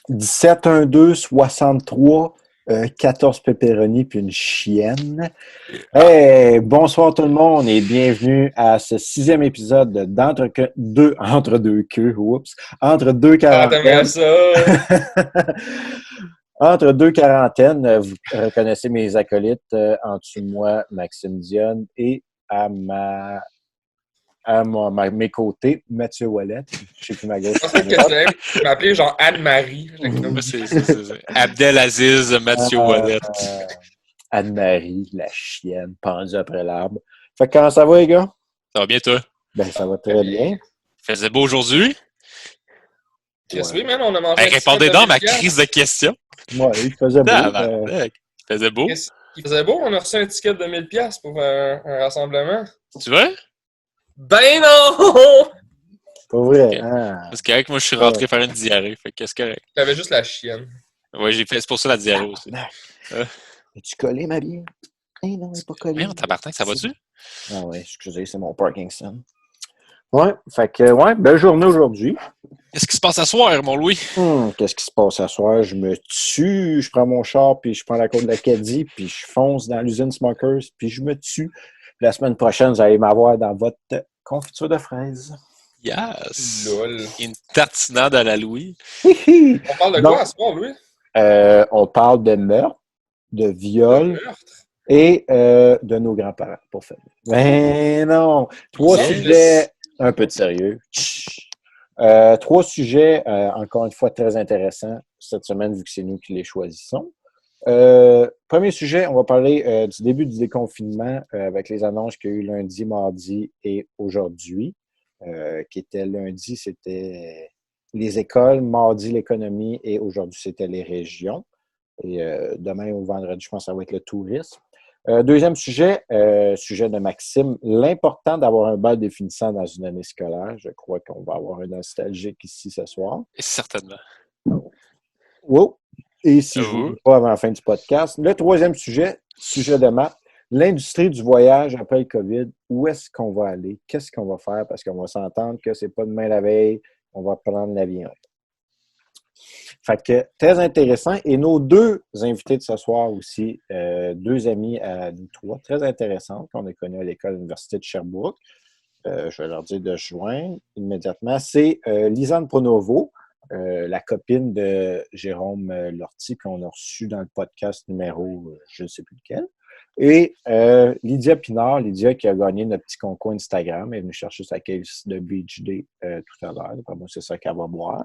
17, 1, 2, 63, 14 pepperoni puis une chienne. Hey, bonsoir tout le monde et bienvenue à ce 6e épisode Entre deux queues, entre deux Ah, t'aimerais quarantaines. ça? Entre deux quarantaines, vous reconnaissez mes acolytes en dessous de moi, Maxime Dionne, et mes côtés, Mathieu Wallet. Je sais plus ma gauche. Je pensais que tu m'appelais genre Anne-Marie. J'étais comme, Moi, c'est Abdelaziz Mathieu Wallet. Anne-Marie, la chienne, pendue après l'arbre. Fait que comment ça va, les gars? Ça va bien, toi? Ben, ça va très bien. Il faisait beau aujourd'hui? Chris, oui, man, on a mangé Ben, un petit répondez de donc à ma 1000 piastres. crise de questions. Ouais, il faisait beau. Tabarnak. Il faisait beau. Chris, il faisait beau, on a reçu un ticket de 1000 piastres pour un rassemblement. Tu veux? Ben non! Pas vrai. Ok. Hein? C'est correct, moi, je suis rentré faire une diarrhée. Fait que c'est correct. J'avais juste la chienne. Ouais, c'est pour ça la diarrhée aussi. Es-tu collé, ma bière? Eh non, elle n'est pas collée. Voyons, tabarnak, ça va-tu? Ah ouais, excusez, c'est mon Parkinson. Ouais, fait que, belle journée aujourd'hui. Qu'est-ce qui se passe à soir, mon Louis? Qu'est-ce qui se passe ce soir? Je me tue, je prends mon char, puis je prends la côte de l'Acadie, puis je fonce dans l'usine Smokers, puis je me tue. La semaine prochaine, vous allez m'avoir dans votre confiture de fraises. Yes! Lol. Une tartinade à la Louis. On parle de quoi à ce soir, Louis? On parle de meurtre, de viol De meurtre? et de nos grands-parents, pour faire. Ben non! Trois Yes. sujets, un peu de sérieux. Trois sujets, encore une fois, très intéressants cette semaine, vu que c'est nous qui les choisissons. Premier sujet, on va parler du début du déconfinement avec les annonces qu'il y a eu lundi, mardi et aujourd'hui. Qui était lundi, c'était les écoles, mardi, l'économie et aujourd'hui, c'était les régions. Et demain ou vendredi, je pense que ça va être le tourisme. Deuxième sujet, sujet de Maxime, l'important d'avoir un bal définissant dans une année scolaire. Je crois qu'on va avoir un nostalgique ici ce soir. Certainement. Wow. Et si je ne vous dis pas avant la fin du podcast. Le troisième sujet, sujet de maths, l'industrie du voyage après le COVID. Où est-ce qu'on va aller? Qu'est-ce qu'on va faire? Parce qu'on va s'entendre que c'est pas demain la veille, on va prendre l'avion. Fait que très intéressant. Et nos deux invités de ce soir aussi, deux amis à nous trois, très intéressantes qu'on a connus à l'école de l'Université de Sherbrooke. Je vais leur dire de se joindre immédiatement. C'est Lisanne Pronovo, la copine de Jérôme Lortie qu'on a reçu dans le podcast numéro je ne sais plus lequel. Et Lydia Pinard, Lydia qui a gagné notre petit concours Instagram, elle est venue chercher sa case de Beach Day tout à l'heure. Pour moi, c'est ça qu'elle va boire.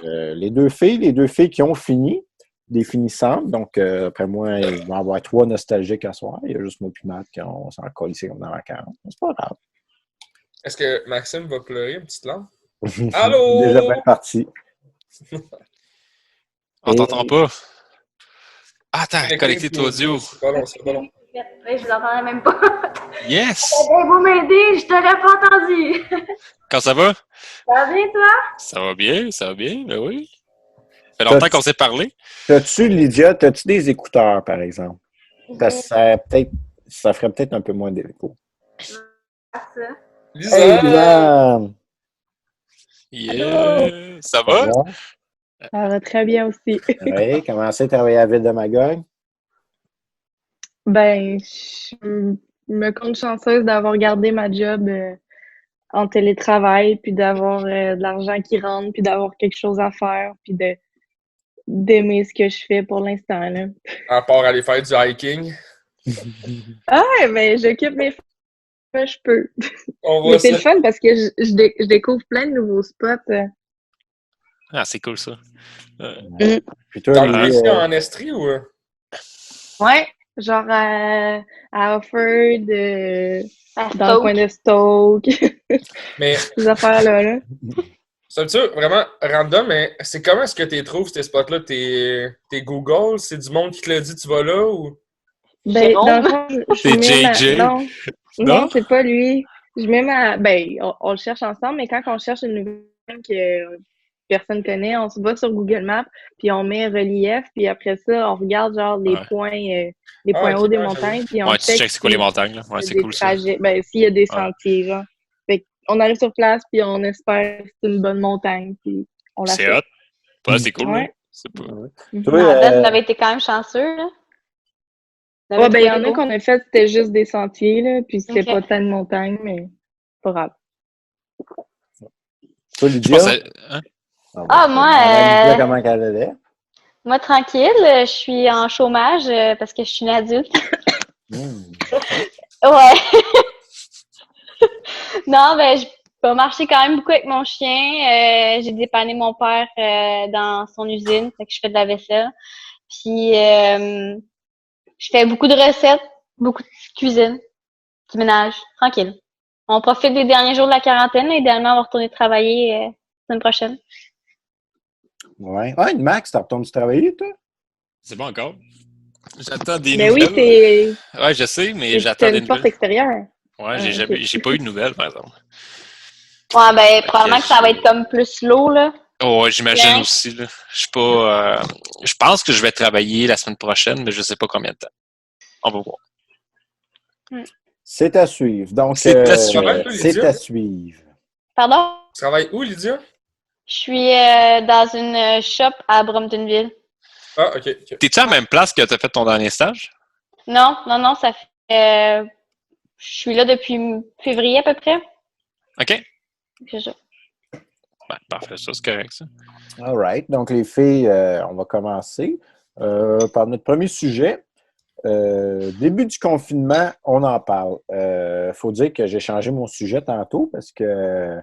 Les deux filles qui ont fini, des finissantes. Donc, après moi, il va y avoir trois nostalgiques à soir. Il y a juste moi et Matt qui on s'en colle ici comme dans la 40. C'est pas grave. Est-ce que Maxime va pleurer une petite lampe? Allô? Déjà bien parti. On t'entend pas. Ah, attends, connecté ton audio. C'est pas long, c'est pas long. Oui, je vous entendais même pas. Yes! Vous m'aider, je t'aurais pas entendu. Quand ça va? Ça va bien, toi? Ça va bien, ben oui. Ça fait longtemps qu'on s'est parlé. Lydia, t'as-tu des écouteurs, par exemple? Parce que ça ferait peut-être un peu moins d'écho. Lisa! Hey, Lisanne! Yeah! Ça va? Ça va très bien aussi. Oui, commencé à travailler à la ville de Magog? Ben, je me compte chanceuse d'avoir gardé ma job en télétravail, puis d'avoir de l'argent qui rentre, puis d'avoir quelque chose à faire, puis d'aimer ce que je fais pour l'instant, là. À part aller faire du hiking. Ah, ben, j'occupe mes fois, je peux. On voit Mais c'est ça. le fun parce que je découvre plein de nouveaux spots. Ah, c'est cool ça. Puis toi, Dans Lily, le ici en Estrie ou? Ouais, genre à Offord, dans le coin de Stoke, Mais ces affaires-là. c'est un petit peu vraiment random, mais c'est comment est-ce que tu trouves ces spots-là? T'es Google? C'est du monde qui te le dit tu vas là ou? Ben, dans le fond, je C'est mets JJ? Non, Non? c'est pas lui. Je mets Ben, on le cherche ensemble, mais quand on cherche une nouvelle que personne connaît, on se va sur Google Maps, puis on met relief, puis après ça, on regarde genre les points hauts des montagnes, puis on Ouais, tu check checkes c'est quoi les montagnes, là. Ouais, s'il y c'est a des cool ça. trajets. Ben, s'il y a des sentiers, genre. Fait qu'on arrive sur place, puis on espère que c'est une bonne montagne, puis on la C'est fait. hot. Bah, c'est cool, là. Ouais. C'est pas... Toi, Ben, vous avez été quand même chanceux, là. Vous avez Ouais, ben, il y trouvé en des a beaux. qu'on a fait, c'était juste des sentiers, là, puis c'était Ok. pas tant de montagnes, mais pas grave. toi, Je Lydia? pense que... Hein? Ah, moi, Lydia, comment qu'elle allait? Moi, tranquille, je suis en chômage parce que je suis une adulte. Ouais. Non, ben, je vais marcher quand même beaucoup avec mon chien. J'ai dépanné mon père dans son usine, fait que je fais de la vaisselle. Puis, je fais beaucoup de recettes, beaucoup de cuisine, du ménage, tranquille. On profite des derniers jours de la quarantaine. Idéalement, on va retourner travailler la semaine prochaine. Ouais. Ah, Max, t'as retourné travailler, toi? C'est bon encore. J'attends des Mais oui, nouvelles. Ouais, je sais, mais j'attends t'as des une porte nouvelles. extérieure. Ouais, ok. j'ai pas eu de nouvelles, par exemple. Ouais, ben, Fait probablement que ça va être comme plus lourd, là. Oh, ouais, j'imagine Bien. aussi, là. Je suis pas... je pense que je vais travailler la semaine prochaine, mais je sais pas combien de temps. On va voir. C'est à suivre. Donc, C'est à suivre. c'est à suivre. Pardon? Tu travailles où, Lydia? Je suis dans une shop à Bromptonville. Ah, ok. T'es-tu à la même place que t'as fait ton dernier stage? Non, ça fait... je suis là depuis février à peu près. OK. C'est ça. Ben, parfait, ça, c'est correct, ça. All right. Donc, les filles, on va commencer par notre premier sujet. Début du confinement, on en parle. Faut dire que j'ai changé mon sujet tantôt parce que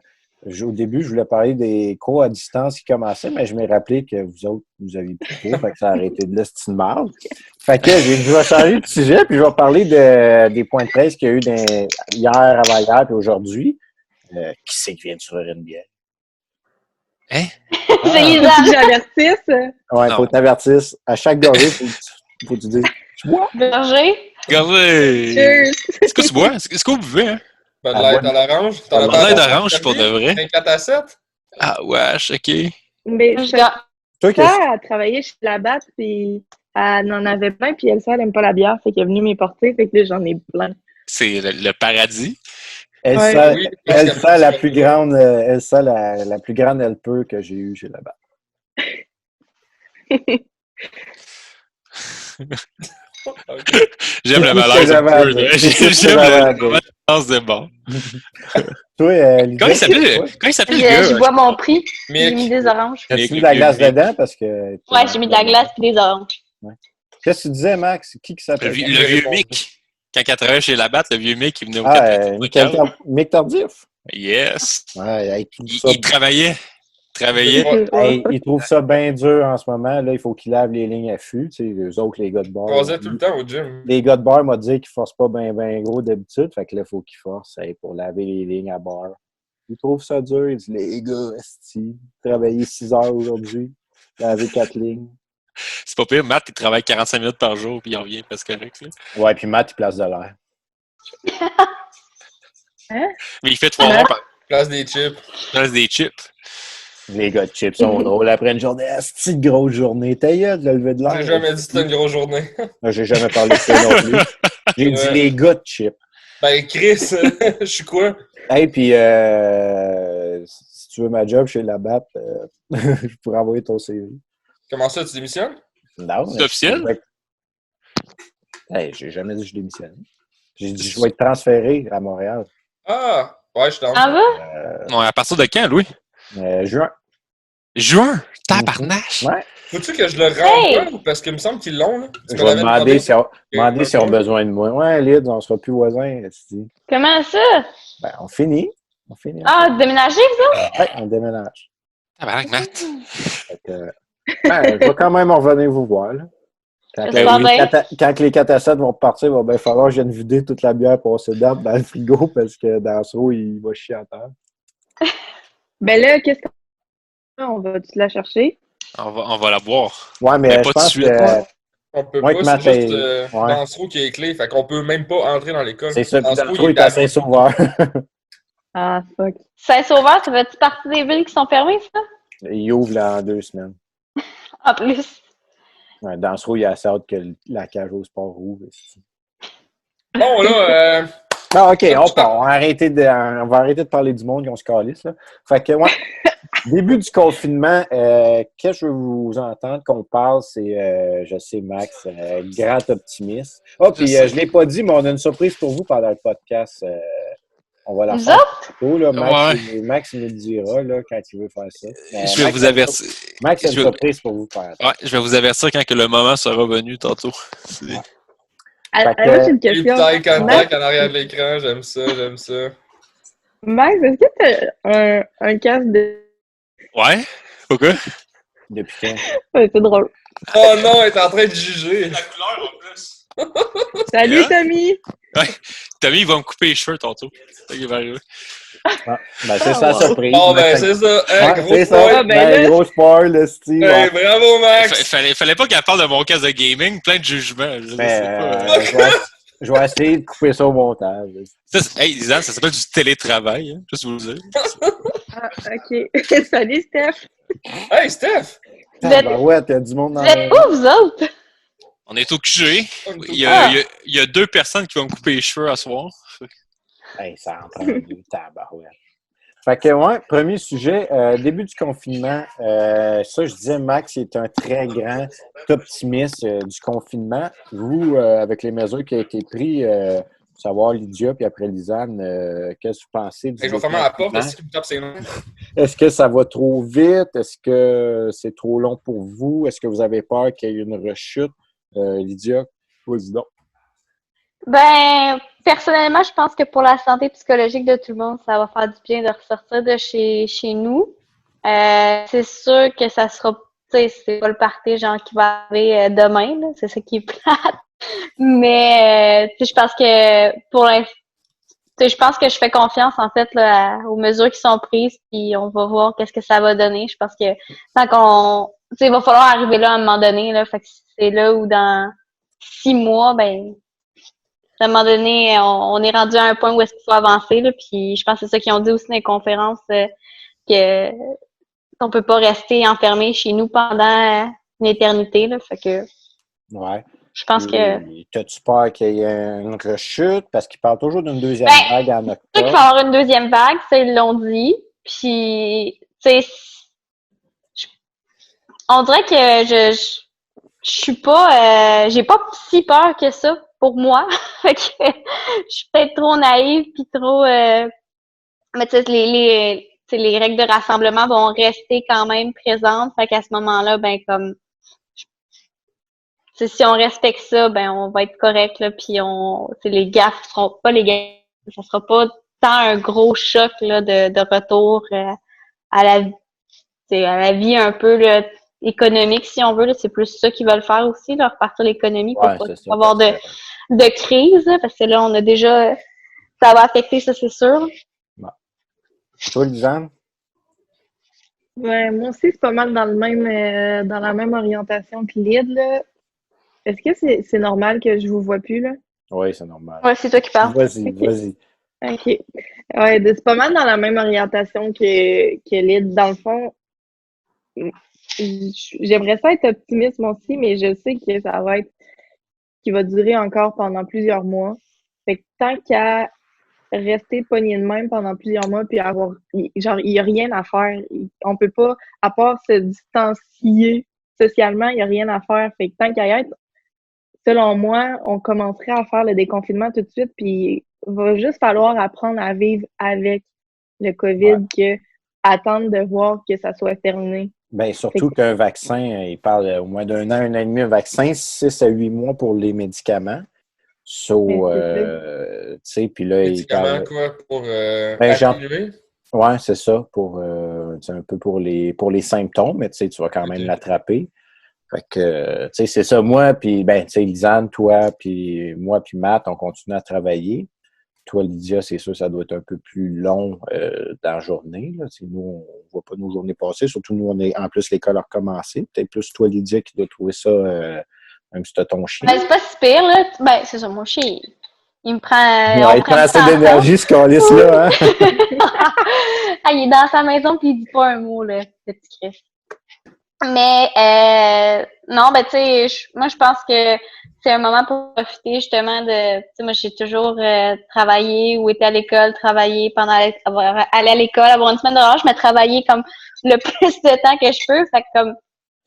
au début, je voulais parler des cours à distance qui commençaient, mais je m'ai rappelé que vous autres, vous aviez plus de cours, fait que ça a arrêté de l'estime mal. Fait que je vais changer de sujet, puis je vais parler des points de presse qu'il y a eu hier, avant-hier, puis aujourd'hui. Qui c'est qui vient de s'ouvrir une bière? Hein? C'est Faut Lisa. que j'avertisse. Ouais, Non. faut t'avertir. À chaque gorgée, faut que tu dises « Tu bois? Berger. Regardez! Cheers! Est-ce que tu bois? Est-ce que vous buvez, hein? Ben, de Ah, l'aide ouais. à l'orange. T'en as De l'aide d'orange, pour de vrai. 4 à 7? Ah, wesh, OK. Mais Je ça, ga- Toi, qu'est-ce elle a travaillé chez la batte, puis elle n'en avait plein, puis elle aime pas la bière, fait qu'elle est venue m'y porter, fait que là, j'en ai plein. C'est le paradis. Elsa, Oui, parce Elsa, qu'elle- la plus grande, Elsa, la plus grande helper que j'ai eue chez la batte. Ok. J'aime le C'est tout ce que malaise un j'avais à peu. dire. là. C'est tout ce que J'aime j'avais à le dire. malaise de bon. Toi, Lydia, Comment il s'appelait toi, le gars? Je bois mon prix. J'ai mis Mick. des oranges. as-tu Mick, mis de la le glace vieux dedans? Parce que Ouais, j'ai mis de la glace et des oranges. Qu'est-ce que tu disais, Max? Qui Le s'appelle? vieux, Il le a vieux répondu. Mick. Quand il travaillait chez Labatt, le vieux Mick, il venait au Ah, café. Mick Tardif. Yes. Ouais, Il travaillait. Ouais. Hey, il trouve ça bien dur en ce moment. Là, il faut qu'il lave les lignes à fût. Tu sais, eux autres, les gars de Je bar. croisais tout le temps au gym. Les gars de bar m'ont dit qu'ils ne forcent pas bien gros d'habitude. Fait que là, il faut qu'ils forcent pour laver les lignes à bar. Ils trouvent ça dur. Ils disent, les gars, esti, travailler 6 heures aujourd'hui, laver 4 lignes. C'est pas pire. Matt, il travaille 45 minutes par jour, puis il en revient parce que correct. Là. Ouais, puis Matt, il place de l'air. Mais il fait 3 heures par Place des chips. place des chips. Les gars de chips sont drôles après une journée. Esti de grosse journée. T'as eu de lever de l'air. J'ai jamais dit que c'était une grosse journée. J'ai jamais parlé de ça non plus. J'ai dit Ouais. les gars de chips. Ben, Chris, je suis quoi? Hey, puis si tu veux ma job chez la BAP, je pourrais envoyer ton CV. Comment ça, tu démissionnes? Non. C'est officiel? Hey, j'ai jamais dit que je démissionne. J'ai dit que je vais être transféré à Montréal. Ah! Ouais, je suis dans. En bas? Ouais, à partir de quand, Louis? Juin. Juin! Tabarnache! Ouais. Faut-tu que je le Hey! renvoie? Parce qu'il me semble qu'ils l'ont, là. Je vais demander s'ils ont besoin de moi. Ouais, Lyd, on sera plus voisins. esti. Comment ça? Ben, on finit. On finit. Ah, déménager, vous autres? Ouais, on déménage. Tabarnak, Matt! Fait que, je vais quand même revenir vous voir. Là. Quand, C'est pas vrai. quand les 4 à 7 vont partir, il va bien falloir que je vienne vider toute la bière passée date dans le frigo parce que dans ce eau, il va chier à terre. Ben là, qu'est-ce qu'on va-tu la chercher? On va la boire. Ouais, mais Mais je pas pense tout de suite. que On peut Ouais, que pas, Matt c'est juste est- ouais. Dansereau qui a les clés. Fait qu'on peut même pas entrer dans l'école. c'est ça. Puis Dansereau, dans le trou, il est à à Saint-Sauveur. Ah, fuck. Saint-Sauveur, ça fait-tu partie des villes qui sont fermées, ça? Il ouvre là, en 2 semaines. En plus. Ouais, dans ce trou, il y a assez hâte que la cage au sport ouvre. esti. Bon, là, Non, OK, on part. On va arrêter de parler du monde qu'on se calisse. Là. Fait que, ouais. Début du confinement, qu'est-ce que je veux vous entendre qu'on parle, c'est, je sais, Max, grand optimiste. Ah, puis je ne l'ai pas dit, mais on a une surprise pour vous pendant le podcast. On va la Nous faire autres? tôt, là. Ouais. Max nous le dira là, quand il veut faire ça. Mais Je vais Max, vous avertir. Max a une Je vais- surprise pour vous faire. Ouais, je vais vous avertir quand que le moment sera venu tantôt. Ouais. Ah, Fait que- moi, j'ai une Les question. taille Max, en arrière de l'écran, j'aime ça. Max, est-ce que t'as un casque de... Ouais? Pourquoi? Depuis quand? Ouais, c'est drôle. Oh non, elle est en train de juger. La couleur en plus. Salut, Yeah. Tommy! Tommy, il va me couper les cheveux tantôt. C'est ça qui va arriver. Ah, ben, c'est sa wow. surprise. Bon, ben, c'est ça. Hey, Ouais, gros c'est ça. spoil. Ah, ben Ben, là- gros spoil, le style. Hey, bravo, Max. Fallait pas qu'elle parle de mon casque de gaming, plein de jugements. Je sais pas. Je vais essayer de couper ça au montage. Hey, Lisanne, ça s'appelle du télétravail, hein, juste vous le dire. Ah, OK. Salut, Steph! Hey, Steph. Vous êtes- Ouais, t'as du monde dans Vous êtes où, vous autres? On est au QG. Il Ah. y a 2 personnes qui vont me couper les cheveux à soir. Hey, ça en prend deux, tabarouette. Fait que, ouais, premier sujet, début du confinement. Ça, je disais, Max est un très grand optimiste du confinement. Vous, avec les mesures qui ont été prises, savoir Lydia, puis après Lisanne, qu'est-ce que vous pensez du Hey, je vais fermer la porte confinement? parce qu'il me tape ses noms. Est-ce que ça va trop vite? Est-ce que c'est trop long pour vous? Est-ce que vous avez peur qu'il y ait une rechute? Lydia, vas-y donc. Ben, personnellement, je pense que pour la santé psychologique de tout le monde, ça va faire du bien de ressortir de chez nous. C'est sûr que ça sera, tu sais, c'est pas le party genre qui va arriver demain, là, c'est ça qui est plate. Mais, tu sais, je pense que pour l'instant, je pense que je fais confiance en fait là, aux mesures qui sont prises, puis on va voir qu'est-ce que ça va donner. Je pense que tant qu'on, tu sais, il va falloir arriver là à un moment donné là, fait que c'est là où dans 6 mois, ben à un moment donné, on est rendu à un point où est-ce qu'il faut avancer, là, puis je pense que c'est ça qu'ils ont dit aussi dans les conférences, que qu'on peut pas rester enfermé chez nous pendant une éternité, là, fait que Ouais. je pense que T'as-tu peur qu'il y ait une rechute? Parce qu'ils parlent toujours d'une deuxième Ben, vague en c'est sûr qu'il va y octobre. avoir une deuxième vague, ça, ils l'ont dit, puis, tu sais, on dirait que je suis pas, j'ai pas si peur que ça pour moi. Fait que je suis peut-être trop naïve puis trop, mais tu sais, les règles de rassemblement vont rester quand même présentes. Fait qu'à ce moment-là, ben comme, tu sais, si on respecte ça, ben on va être correct là. Puis les gaffes seront pas les gaffes, ça sera pas tant un gros choc là de retour à la vie un peu là, économique, si on veut. Là, c'est plus ça qu'ils veulent faire aussi, là, repartir l'économie pour Ouais, pas c'est ça, avoir parce que- de crise, là, parce que là, on a déjà... Ça va affecter, ça, c'est sûr. Toi, Lisanne? Ouais, moi aussi, c'est pas mal dans le même, dans la même orientation que Lyd, là. Est-ce que c'est normal que je vous vois plus, là? Oui, c'est normal. Ouais, c'est toi qui parles. Vas-y, Ok. vas-y. OK. Ouais, c'est pas mal dans la même orientation que Lyd. Dans le fond, j'aimerais ça être optimiste, moi aussi, mais je sais que ça va être, qui va durer encore pendant plusieurs mois. Fait que tant qu'à rester pogné de même pendant plusieurs mois, puis avoir, genre, il y a rien à faire. On peut pas, à part se distancier socialement, il y a rien à faire. Fait que tant qu'à y être, selon moi, on commencerait à faire le déconfinement tout de suite, puis il va juste falloir apprendre à vivre avec le COVID que attendre de voir que ça soit terminé. Bien, surtout qu'un vaccin, il parle au moins d'un an, un an et demi, un vaccin, 6 à 8 mois pour les médicaments. So, tu sais, puis là, il Médicaments, parle... quoi, pour genre- atténuer? Ouais, c'est ça, c'est un peu pour les symptômes, mais tu sais, tu vas quand même Ok. l'attraper. Fait que, tu sais, c'est ça, moi, puis, ben, tu sais, Lisanne, toi, puis moi, puis Matt, on continue à travailler. Toi, Lydia, c'est sûr, ça doit être un peu plus long dans la journée. Là. Nous, on ne voit pas nos journées passer. Surtout, nous, en plus, l'école a recommencé. Peut-être plus toi, Lydia, qui doit trouver ça, même si tu as ton chien. Ben, c'est pas si pire, là. Ben, c'est ça, mon chien, il me prend... Ouais, on il prend prend du assez temps d'énergie, ce calice-là. Hein? Ah, il est dans sa maison puis il dit pas un mot, là, le petit Chris. Mais non, ben tu sais, moi je pense que c'est un moment pour profiter justement de, tu sais, moi j'ai toujours travaillé ou été à l'école, travaillé pendant aller à l'école, avoir une semaine de relâche, mais travailler comme le plus de temps que je peux. Fait que comme,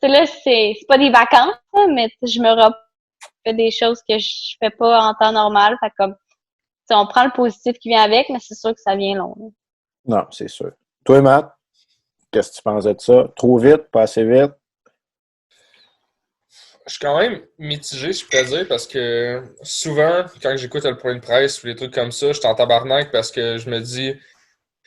tu sais là, c'est pas des vacances, là, mais je me refais des choses que je fais pas en temps normal. Fait que comme, tu sais, on prend le positif qui vient avec, mais c'est sûr que ça vient long. Là. Non, c'est sûr. Toi, Matt, qu'est-ce que tu pensais de ça? Trop vite, pas assez vite? Je suis quand même mitigé, je peux dire, parce que souvent, quand j'écoute le point de presse ou les trucs comme ça, je suis en tabarnak parce que je me dis,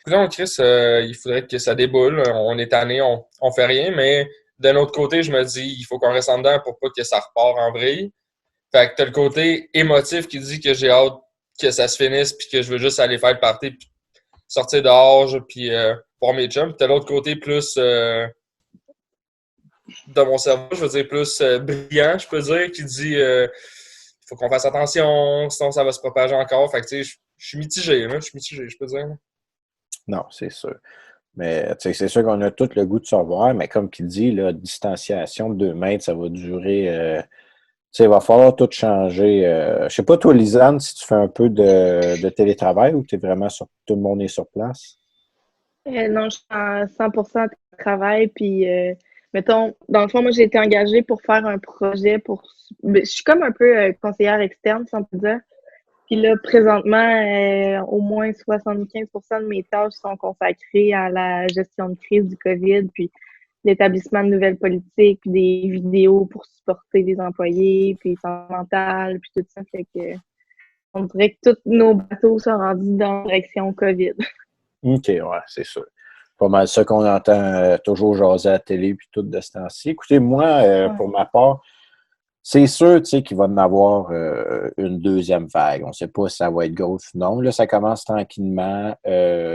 écoute, Chris, il faudrait que ça déboule. On est tanné, on fait rien, mais d'un autre côté, je me dis, il faut qu'on reste en dedans pour pas que ça repart en vrille. Fait que t'as le côté émotif qui dit que j'ai hâte que ça se finisse puis que je veux juste aller faire le party puis sortir dehors puis voir mes chums. Puis t'as l'autre côté plus dans mon cerveau, je veux dire plus brillant, je peux dire, qui dit il faut qu'on fasse attention, sinon ça va se propager encore. Fait que tu sais, je suis mitigé, là. Je suis mitigé, je peux dire. Non, c'est sûr. Mais c'est sûr qu'on a tout le goût de savoir, mais comme qu'il dit, la distanciation de 2 mètres, ça va durer. Il va falloir tout changer. Je sais pas, toi, Lisanne, si tu fais un peu de télétravail ou tu es vraiment tout le monde est sur place? Non, je suis à 100% travail, puis mettons, dans le fond, moi, j'ai été engagée pour faire un projet je suis comme un peu conseillère externe, si on peut dire. Puis là, présentement, au moins 75% de mes tâches sont consacrées à la gestion de crise du COVID, puis l'établissement de nouvelles politiques, puis des vidéos pour supporter les employés, puis santé mentale, puis tout ça. Fait que on dirait que tous nos bateaux sont rendus dans la direction COVID. OK, ouais, c'est sûr. Pas mal ça qu'on entend toujours jaser à la télé puis tout de ce temps-ci. Écoutez, moi, pour ma part, c'est sûr, tu sais, qu'il va y en avoir une deuxième vague. On ne sait pas si ça va être grosse ou non. Là, ça commence tranquillement.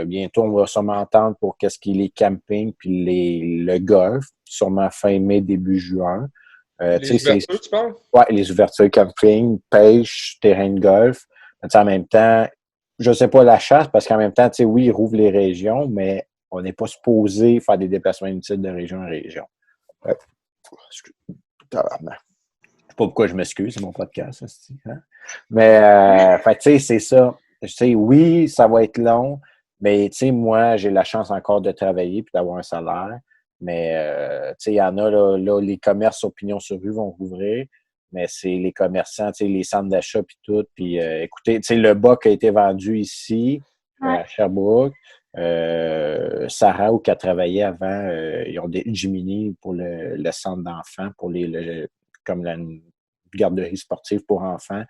Bientôt, on va sûrement entendre pour qu'est-ce qu'il est camping puis le golf, sûrement fin mai, début juin. Les ouvertures, tu parles? Oui, les ouvertures camping, pêche, terrain de golf. Mais en même temps, je ne sais pas la chasse, parce qu'en même temps, tu sais, oui, ils rouvrent les régions, mais on n'est pas supposé faire des déplacements inutiles de région en région. Tabarnak. Je sais pas pourquoi je m'excuse, c'est mon podcast. Hein? Mais, tu sais, c'est ça. Tu sais, oui, ça va être long, mais, tu sais, moi, j'ai la chance encore de travailler et d'avoir un salaire. Mais, tu sais, il y en a, là, les commerces opinion sur rue vont rouvrir, mais c'est les commerçants, tu sais, les centres d'achat puis tout. Puis, écoutez, tu sais, le bas qui a été vendu ici, à Sherbrooke, Sarah, où qui a travaillé avant, ils ont des Jiminy pour le centre d'enfants, pour comme la garderie sportive pour enfants,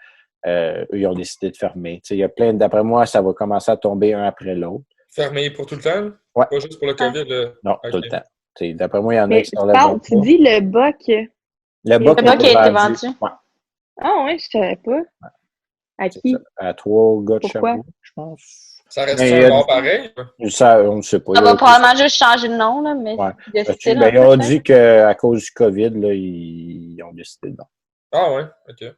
eux, ils ont décidé de fermer. Il y a plein, d'après moi, ça va commencer à tomber un après l'autre. Fermé pour tout le temps? Ouais. Pas juste pour le COVID? Là. Non, okay. Tout le temps. D'après moi, il y en a Mais qui sont là. Tu dis le BOC. Le BOC a été vendu. Ouais. Ah ouais, je savais pas. Ouais. À qui? À 3 gars de Pourquoi? Sherbrooke, je pense. Ça reste un bon pareil? Ça, on ne sait pas. Ça va probablement juste changer de nom, là, mais ouais. de style. Ils ont dit qu'à cause du COVID, là, ils ont décidé de non. Ah ouais, OK.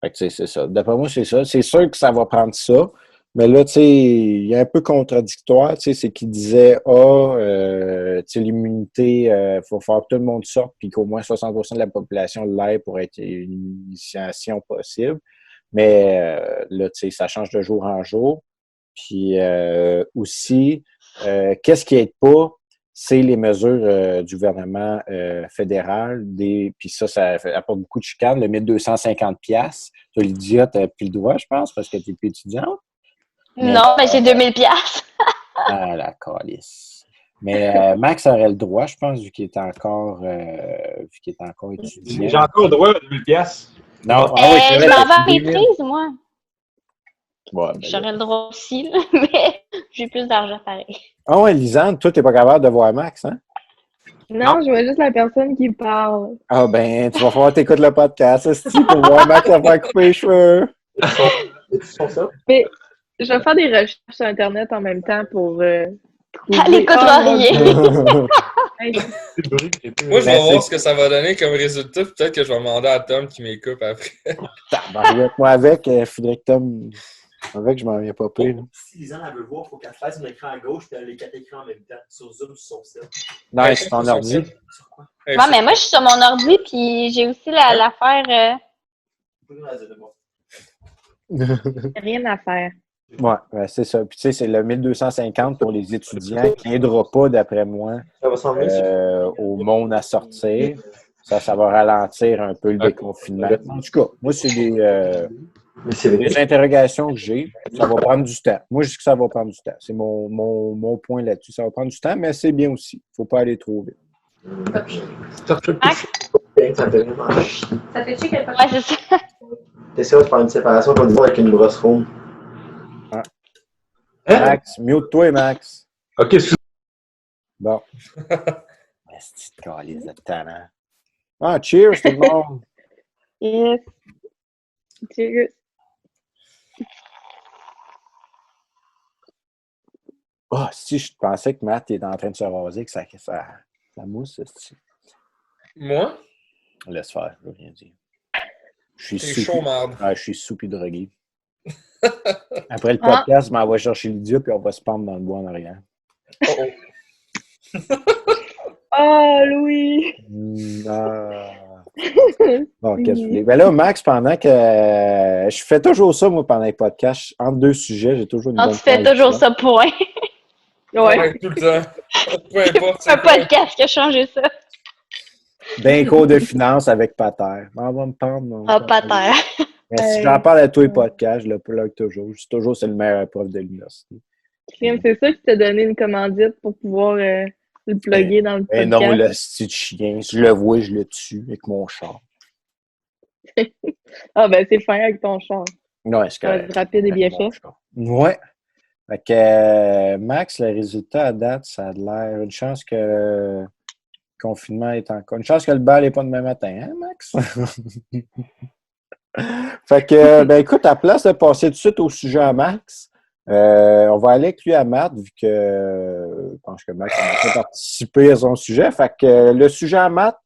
Fait que c'est ça. D'après moi, c'est ça. C'est sûr que ça va prendre ça. Mais là, tu sais, il y a un peu contradictoire, tu sais, c'est qu'il disait, tu sais, l'immunité, il faut faire que tout le monde sorte, puis qu'au moins 60% de la population l'ait pour être une initiation possible. Mais là, tu sais, ça change de jour en jour. Puis aussi, qu'est-ce qui n'aide pas, c'est les mesures du gouvernement fédéral. Puis ça apporte beaucoup de chicanes. Le 1250$. Toi, Lydia, tu n'as plus le droit, je pense, parce que tu n'es plus étudiante. Non, mais c'est 2000$. Ah, la calice. Mais Max aurait le droit, je pense, vu qu'il est encore étudiant. J'ai encore le droit à 2000$. Non, je m'en vais à maîtrise, moi. Ouais, j'aurais le droit aussi, là, mais j'ai plus d'argent pareil. Ah ouais, Lisanne, toi, t'es pas capable de voir Max, hein? Non, je vois juste la personne qui parle. Ah ben, tu vas falloir t'écouter le podcast, c'est pour voir Max à faire couper les cheveux. Mais je vais faire des recherches sur Internet en même temps pour Elle n'écoutera rien. Moi, je vais voir ce que ça va donner comme résultat. Peut-être que je vais demander à Tom qui m'écoute après. Moi, avec, il faudrait que Tom... Avec, je m'en viens pas pire. Si Lisanne elle veut voir, il faut qu'elle fasse son écran à gauche et les 4 écrans en même temps. Sur Zoom, sur son site. Non, c'est ton ordi. Ouais, mais moi, je suis sur mon ordi, puis j'ai aussi l'affaire plus rien à dire de moi. Rien à faire. Ouais, c'est ça. Puis tu sais, c'est le 1250 pour les étudiants qui n'aidera pas, d'après moi, Ça va s'en venir. au monde à sortir. Ça va ralentir un peu le déconfinement. En tout cas, moi, c'est Mais c'est des vrai. interrogations que j'ai. Ça va prendre du temps. Moi, je dis que ça va prendre du temps. C'est mon point là-dessus. Ça va prendre du temps, mais c'est bien aussi. Il ne faut pas aller trop vite. Ça fait vraiment chier. Ça fait chier quelque Ouais, c'est ça. T'essaies de faire une séparation comme disons avec une brosse ronde. Ah. Hein? Max, mute-toi, Max. Ok, excuse. Bon. Est-ce que calice de talent? Ah, cheers tout le monde! Yes. Cheers. Ah, si je pensais que Matt est en train de se raser, que ça mousse, c'est. Moi? Laisse faire, je veux rien dire. Je suis T'es sous. chaud, merde. Ah, je suis sous puis drogué. Après le podcast, je m'en vais chercher Lydia puis on va se pendre dans le bois en arrière. Oh, oh. Oh, Louis! Bon, qu'est-ce que vous voulez? Ben là, Max, pendant que. Je fais toujours ça, moi, pendant les podcasts. Entre deux sujets, j'ai toujours une Non, bonne tu fais toujours ça, point. Ouais. Tout le temps. Peu importe. Un podcast qui a changé ça. D'un cours de finance avec Pater. On va me pendre. Ah, pas terre. Mais si j'en parle à tous les podcasts, je le plug toujours. Je suis toujours c'est le meilleur prof de l'université. C'est ça qui t'a donné une commandite pour pouvoir le plugger dans le Mais podcast. non, le petit chien. Si je le vois, je le tue avec mon char. Ah, ben, c'est fin avec ton char. Ouais, c'est Ça va être rapide et bien fait. Ouais. Fait que, Max, le résultat à date, ça a l'air une chance que le confinement est encore. Une chance que le bal n'est pas demain matin, hein, Max? Fait que, ben écoute, à place de passer tout de suite au sujet à Max, on va aller avec lui à Matt, vu que je pense que Max a pas participé à son sujet. Fait que le sujet à Matt,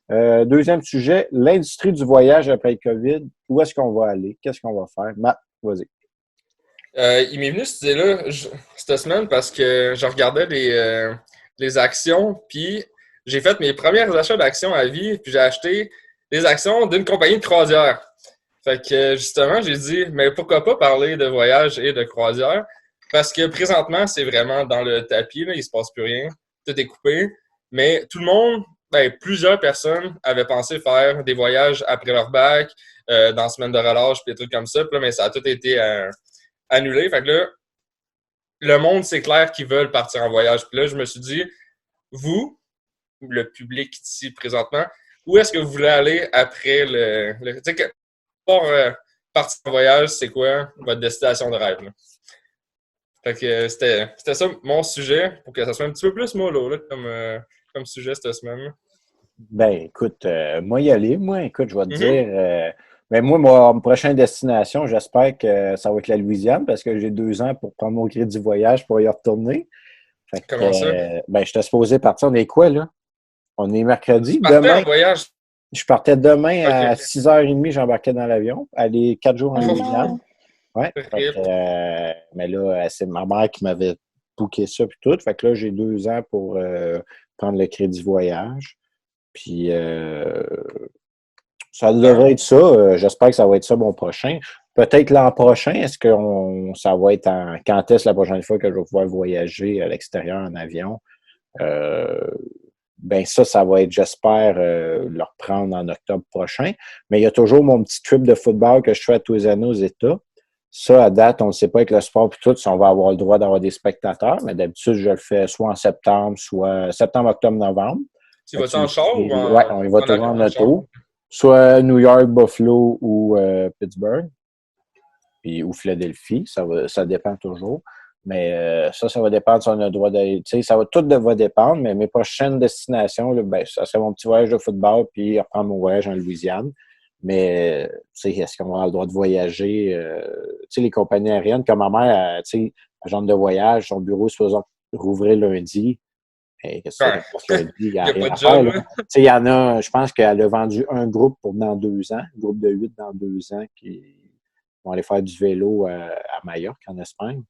deuxième sujet, l'industrie du voyage après le COVID. Où est-ce qu'on va aller? Qu'est-ce qu'on va faire? Matt, vas-y. Il m'est venu cette idée-là cette semaine parce que je regardais les actions, puis j'ai fait mes premiers achats d'actions à vie, puis j'ai acheté des actions d'une compagnie de croisière. Fait que justement, j'ai dit, mais pourquoi pas parler de voyage et de croisière? Parce que présentement, c'est vraiment dans le tapis, là, il se passe plus rien, tout est coupé, mais tout le monde, plusieurs personnes avaient pensé faire des voyages après leur bac, dans semaine de relâche, puis des trucs comme ça, puis là, mais ça a tout été annulé. Fait que là, le monde, c'est clair qu'ils veulent partir en voyage. Puis là, je me suis dit, vous, le public ici présentement, où est-ce que vous voulez aller après tu sais, pour partir en voyage, c'est quoi votre destination de rêve? Là? Fait que c'était ça mon sujet, pour que ça soit un petit peu plus mollo là, comme sujet cette semaine. Là. Ben, écoute, moi y aller, écoute, je vais te dire. Ben moi, ma prochaine destination, j'espère que ça va être la Louisiane parce que j'ai 2 ans pour prendre mon crédit voyage pour y retourner. Fait que, Comment ça? ben, j'étais supposé partir. On est quoi, là? On est mercredi. Partez Demain, en voyage. je partais demain à Ok. 6h30, j'embarquais dans l'avion. Aller 4 jours en Louisiane. Ouais. Fait Rip. que, mais là, c'est ma mère qui m'avait booké ça puis tout. Fait que là, j'ai 2 ans pour prendre le crédit voyage. Puis ça devrait être ça. J'espère que ça va être ça mon prochain. Peut-être l'an prochain, est-ce que ça va être quand est-ce la prochaine fois que je vais pouvoir voyager à l'extérieur en avion? Ben ça va être, j'espère, le reprendre en octobre prochain. Mais il y a toujours mon petit trip de football que je fais à tous les années aux États. Ça, à date, on ne sait pas avec le sport et tout si on va avoir le droit d'avoir des spectateurs, mais d'habitude, je le fais soit en septembre, soit septembre, octobre, novembre. Tu vas-tu en char ou en... Ouais, on y va toujours en auto. Soit New York, Buffalo ou Pittsburgh. Puis, ou Philadelphie. Ça dépend toujours. Mais ça va dépendre si on a le droit d'aller. Tu sais, ça va tout va dépendre, mais mes prochaines destinations, là, ben, ça serait mon petit voyage de football, puis reprendre mon voyage en Louisiane. Mais, tu sais, est-ce qu'on va avoir le droit de voyager? Tu sais, les compagnies aériennes, comme ma mère, tu sais, agente de voyage, son bureau se faisant rouvrir lundi. Hey, qu'est-ce que c'est lundi? Il n'y a rien à faire. Tu sais, il y en a, je pense qu'elle a vendu un groupe pour dans 2 ans, un groupe de 8 dans 2 ans qui vont aller faire du vélo à Majorque, en Espagne.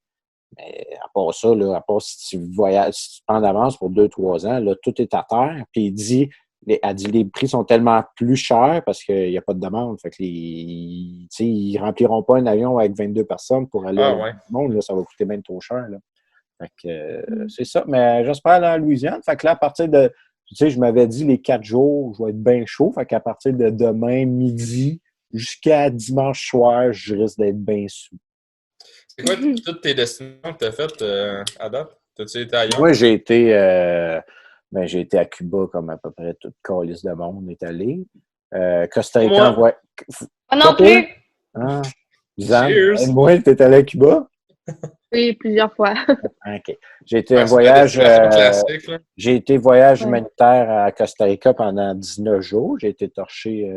Mais à part ça, là, à part si tu voyages, si tu prends d'avance pour 2-3 ans, là, tout est à terre. Puis il dit, elle dit les prix sont tellement plus chers parce qu'il n'y a pas de demande. Fait que ils rempliront pas un avion avec 22 personnes pour aller Ah au ouais. monde. Là, ça va coûter bien trop cher. Là. Fait que c'est ça. Mais j'espère aller en Louisiane. Fait que là, à partir de. Tu sais, je m'avais dit les 4 jours, je vais être bien chaud. Fait qu'à partir de demain midi jusqu'à dimanche soir, je risque d'être bien sous. C'est quoi toutes tes destinations que tu as faites à date? T'as-tu été ailleurs? Moi, j'ai été à Cuba comme à peu près toute calice de monde est allé. Costa Rica, Moi. ouais. Moi non plus. Ah, Lisanne, Cheers! moi, t'es allé à Cuba? Oui, plusieurs fois. OK. J'ai été Ouais, un c'est la voyage. destination classique, là. J'ai été voyage Ouais. humanitaire à Costa Rica pendant 19 jours. J'ai été torcher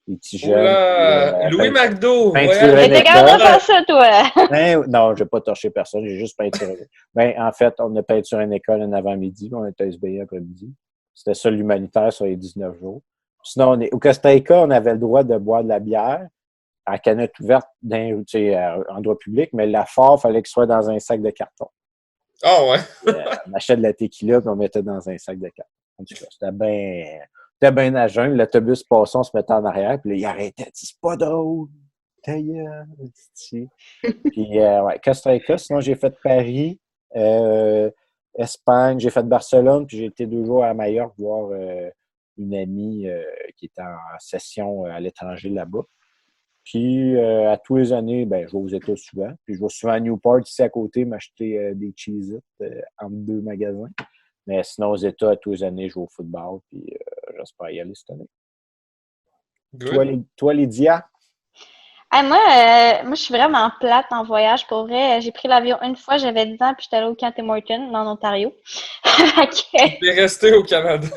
les petits jeunes. Oula! Louis McDo! peinture Voyage! et Mais t'es capable de faire ça, toi. Ben, non, j'ai pas torché personne, j'ai juste peinturé. Ben, en fait, on a peinturé une école un avant-midi, puis on était SBA après-midi. C'était ça l'humanitaire sur les 19 jours. Sinon, au Costa Rica, on avait le droit de boire de la bière à canette ouverte dans, en endroit public, mais la fort, il fallait qu'il soit dans un sac de carton. Ah ouais! On achetait de la tequila, puis on mettait dans un sac de carton. En tout cas, c'était bien à jeun. L'autobus passait, on se mettait en arrière, puis là, il arrêtait. C'est pas drôle. Ta gueule, c'est-tu. Puis, ouais, Costa Rica. Sinon, j'ai fait Paris, Espagne, j'ai fait Barcelone, puis j'ai été 2 jours à Majorque voir une amie qui était en session à l'étranger là-bas. Puis, à tous les années, ben, je vais aux États souvent. Puis, je vais souvent à Newport, ici à côté, m'acheter des Cheez-It entre 2 magasins. Mais sinon, aux États, à tous les années, je vais au football, puis j'espère y aller cette année. Good. Toi, Lydia? Hey, moi, je suis vraiment plate en voyage. Pour vrai, j'ai pris l'avion une fois, j'avais 10 ans, puis j'étais allée au Camp Tim Hortons, en Ontario. Fait que, T'es resté au Canada.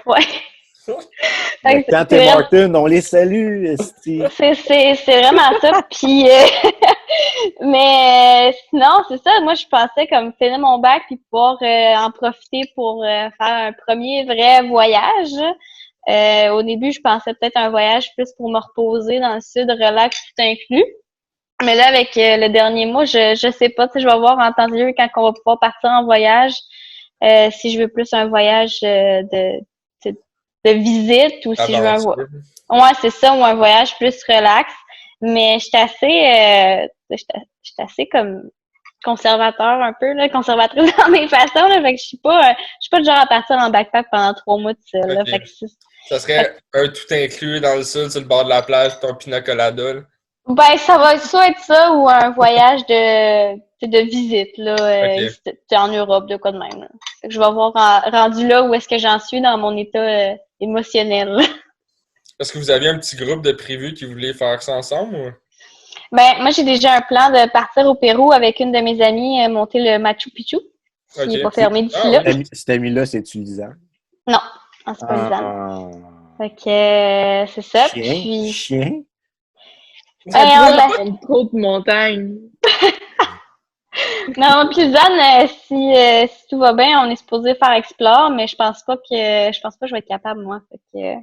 ouais. Fait que Quand c'est t'es vraiment- Martin, on les salue, esti. c'est vraiment ça. Puis, mais sinon, c'est ça. Moi, je pensais comme finir mon bac puis pouvoir en profiter pour faire un premier vrai voyage. Au début, je pensais peut-être un voyage plus pour me reposer dans le sud, relax, tout inclus. Mais là, avec le dernier mois, je sais pas. Tu sais, je vais voir en temps et lieu quand on va pouvoir partir en voyage. Si je veux plus un voyage de visite ou si je veux un Aventure. ouais, c'est ça, ou un voyage plus relax. Mais j'étais assez comme conservateur un peu, là, conservatrice dans mes façons, là. Fait que je suis pas le genre à partir en backpack pendant 3 mois de ça, là. Ok. Fait que Ça serait un tout inclus dans le sud, sur le bord de la plage, ton pina colada, là. ben, ça va soit être ça ou un voyage de visite, là, Ok. t'es en Europe, de quoi de même, là. Fait que je vais voir rendu là où est-ce que j'en suis dans mon état émotionnel. Est-ce que vous aviez un petit groupe de prévus qui voulaient faire ça ensemble? Ou? Ben, moi, j'ai déjà un plan de partir au Pérou avec une de mes amies, monter le Machu Picchu, qui Ok. est pas fermé d'ici Ah, là. oui. Cet ami-là, c'est-tu Lisanne? Non, c'est pas Lisanne. Ah, Fait que c'est ça. chien? Puis, Chien? Ça Hey, on pourrait prendre trop de montagnes. non, puis Lisanne, si tout va bien, on est supposé faire Explore, mais je pense pas que je vais être capable, moi. Fait que,